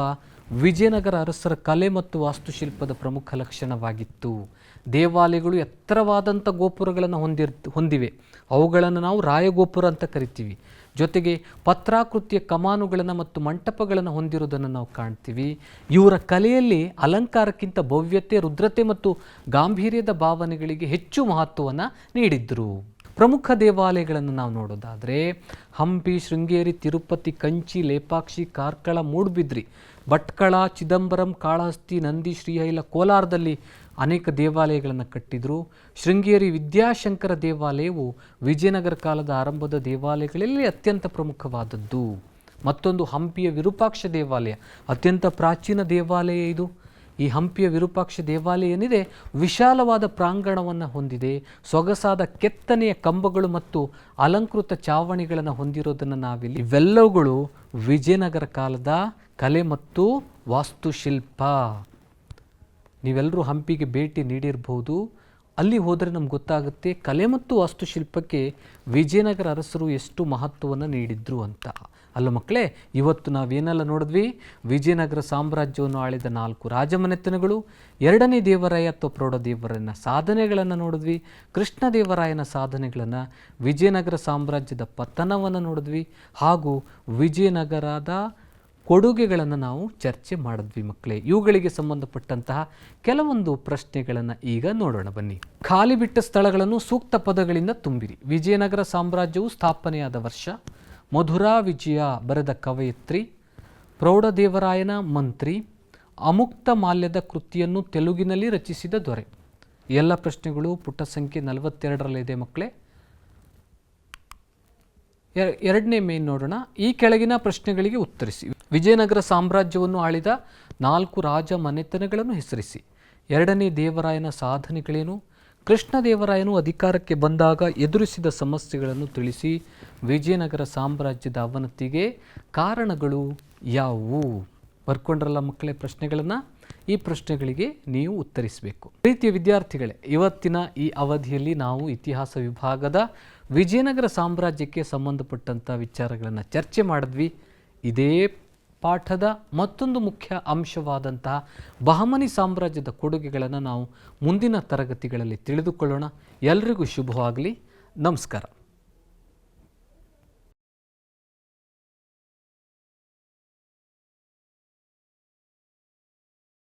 ವಿಜಯನಗರ ಅರಸರ ಕಲೆ ಮತ್ತು ವಾಸ್ತುಶಿಲ್ಪದ ಪ್ರಮುಖ ಲಕ್ಷಣವಾಗಿತ್ತು. ದೇವಾಲಯಗಳು ಎತ್ತರವಾದಂಥ ಗೋಪುರಗಳನ್ನು ಹೊಂದಿವೆ. ಅವುಗಳನ್ನು ನಾವು ರಾಯಗೋಪುರ ಅಂತ ಕರಿತೀವಿ. ಜೊತೆಗೆ ಪತ್ರಾಕೃತಿಯ ಕಮಾನುಗಳನ್ನು ಮತ್ತು ಮಂಟಪಗಳನ್ನು ಹೊಂದಿರುವುದನ್ನು ನಾವು ಕಾಣ್ತೀವಿ. ಇವರ ಕಲೆಯಲ್ಲಿ ಅಲಂಕಾರಕ್ಕಿಂತ ಭವ್ಯತೆ, ರುದ್ರತೆ ಮತ್ತು ಗಾಂಭೀರ್ಯದ ಭಾವನೆಗಳಿಗೆ ಹೆಚ್ಚು ಮಹತ್ವವನ್ನು ನೀಡಿದ್ರು. ಪ್ರಮುಖ ದೇವಾಲಯಗಳನ್ನು ನಾವು ನೋಡೋದಾದರೆ ಹಂಪಿ, ಶೃಂಗೇರಿ, ತಿರುಪತಿ, ಕಂಚಿ, ಲೇಪಾಕ್ಷಿ, ಕಾರ್ಕಳ, ಮೂಡುಬಿದ್ರಿ, ಭಟ್ಕಳ, ಚಿದಂಬರಂ, ಕಾಳಹಸ್ತಿ, ನಂದಿ, ಶ್ರೀಹೈಲ, ಕೋಲಾರದಲ್ಲಿ ಅನೇಕ ದೇವಾಲಯಗಳನ್ನು ಕಟ್ಟಿದರು. ಶೃಂಗೇರಿ ವಿದ್ಯಾಶಂಕರ ದೇವಾಲಯವು ವಿಜಯನಗರ ಕಾಲದ ಆರಂಭದ ದೇವಾಲಯಗಳಲ್ಲಿ ಅತ್ಯಂತ ಪ್ರಮುಖವಾದದ್ದು. ಮತ್ತೊಂದು ಹಂಪಿಯ ವಿರೂಪಾಕ್ಷ ದೇವಾಲಯ, ಅತ್ಯಂತ ಪ್ರಾಚೀನ ದೇವಾಲಯ ಇದು. ಈ ಹಂಪಿಯ ವಿರೂಪಾಕ್ಷ ದೇವಾಲಯ ಏನಿದೆ ವಿಶಾಲವಾದ ಪ್ರಾಂಗಣವನ್ನು ಹೊಂದಿದೆ. ಸೊಗಸಾದ ಕೆತ್ತನೆಯ ಕಂಬಗಳು ಮತ್ತು ಅಲಂಕೃತ ಚಾವಣಿಗಳನ್ನು ಹೊಂದಿರೋದನ್ನು ನಾವಿಲ್ಲಿ. ಇವೆಲ್ಲವುಗಳು ವಿಜಯನಗರ ಕಾಲದ ಕಲೆ ಮತ್ತು ವಾಸ್ತುಶಿಲ್ಪ. ನೀವೆಲ್ಲರೂ ಹಂಪಿಗೆ ಭೇಟಿ ನೀಡಿರಬಹುದು. ಅಲ್ಲಿ ಹೋದರೆ ನಮ್ಗೆ ಗೊತ್ತಾಗುತ್ತೆ ಕಲೆ ಮತ್ತು ವಾಸ್ತುಶಿಲ್ಪಕ್ಕೆ ವಿಜಯನಗರ ಅರಸರು ಎಷ್ಟು ಮಹತ್ವವನ್ನು ನೀಡಿದ್ರು ಅಂತ. ಅಲ್ಲ ಮಕ್ಕಳೇ, ಇವತ್ತು ನಾವೇನೆಲ್ಲ ನೋಡಿದ್ವಿ? ವಿಜಯನಗರ ಸಾಮ್ರಾಜ್ಯವನ್ನು ಆಳಿದ 4 ರಾಜಮನೆತನಗಳು, 2ನೇ ದೇವರಾಯ ಅಥವಾ ಪ್ರೌಢದೇವರಾಯನ ಸಾಧನೆಗಳನ್ನು ನೋಡಿದ್ವಿ, ಕೃಷ್ಣದೇವರಾಯನ ಸಾಧನೆಗಳನ್ನು, ವಿಜಯನಗರ ಸಾಮ್ರಾಜ್ಯದ ಪತನವನ್ನು ನೋಡಿದ್ವಿ ಹಾಗೂ ವಿಜಯನಗರದ ಕೊಡುಗೆಗಳನ್ನು ನಾವು ಚರ್ಚೆ ಮಾಡಿದ್ವಿ ಮಕ್ಕಳೇ. ಇವುಗಳಿಗೆ ಸಂಬಂಧಪಟ್ಟಂತಹ ಕೆಲವೊಂದು ಪ್ರಶ್ನೆಗಳನ್ನು ಈಗ ನೋಡೋಣ ಬನ್ನಿ. ಖಾಲಿ ಬಿಟ್ಟ ಸ್ಥಳಗಳನ್ನು ಸೂಕ್ತ ಪದಗಳಿಂದ ತುಂಬಿರಿ. ವಿಜಯನಗರ ಸಾಮ್ರಾಜ್ಯವು ಸ್ಥಾಪನೆಯಾದ ವರ್ಷ, ಮಧುರಾ ವಿಜಯ ಬರೆದ ಕವಯಿತ್ರಿ, ಪ್ರೌಢದೇವರಾಯನ ಮಂತ್ರಿ, ಅಮುಕ್ತ ಮಾಲ್ಯದ ಕೃತಿಯನ್ನು ತೆಲುಗಿನಲ್ಲಿ ರಚಿಸಿದ ದೊರೆ. ಎಲ್ಲ ಪ್ರಶ್ನೆಗಳು ಪುಟ ಸಂಖ್ಯೆ 42ರಲ್ಲಿದೆ ಮಕ್ಕಳೇ. ಎರಡನೇ ಮೇನ್ ನೋಡೋಣ. ಈ ಕೆಳಗಿನ ಪ್ರಶ್ನೆಗಳಿಗೆ ಉತ್ತರಿಸಿ. ವಿಜಯನಗರ ಸಾಮ್ರಾಜ್ಯವನ್ನು ಆಳಿದ 4 ರಾಜ ಮನೆತನಗಳನ್ನು ಹೆಸರಿಸಿ. 2ನೇ ದೇವರಾಯನ ಸಾಧನೆಗಳೇನು? ಕೃಷ್ಣದೇವರಾಯನು ಅಧಿಕಾರಕ್ಕೆ ಬಂದಾಗ ಎದುರಿಸಿದ ಸಮಸ್ಯೆಗಳನ್ನು ತಿಳಿಸಿ. ವಿಜಯನಗರ ಸಾಮ್ರಾಜ್ಯದ ಅವನತಿಗೆ ಕಾರಣಗಳು ಯಾವುವು? ಬರ್ಕೊಂಡ್ರಲ್ಲ ಮಕ್ಕಳೇ ಪ್ರಶ್ನೆಗಳನ್ನು. ಈ ಪ್ರಶ್ನೆಗಳಿಗೆ ನೀವು ಉತ್ತರಿಸಬೇಕು. ಪ್ರೀತಿಯ ವಿದ್ಯಾರ್ಥಿಗಳೇ, ಇವತ್ತಿನ ಈ ಅವಧಿಯಲ್ಲಿ ನಾವು ಇತಿಹಾಸ ವಿಭಾಗದ ವಿಜಯನಗರ ಸಾಮ್ರಾಜ್ಯಕ್ಕೆ ಸಂಬಂಧಪಟ್ಟಂಥ ವಿಚಾರಗಳನ್ನು ಚರ್ಚೆ ಮಾಡಿದ್ವಿ. ಇದೇ ಪಾಠದ ಮತ್ತೊಂದು ಮುಖ್ಯ ಅಂಶವಾದಂತಹ ಬಹಮನಿ ಸಾಮ್ರಾಜ್ಯದ ಕೊಡುಗೆಗಳನ್ನು ನಾವು ಮುಂದಿನ ತರಗತಿಗಳಲ್ಲಿ ತಿಳಿದುಕೊಳ್ಳೋಣ. ಎಲ್ರಿಗೂ ಶುಭವಾಗಲಿ. ನಮಸ್ಕಾರ.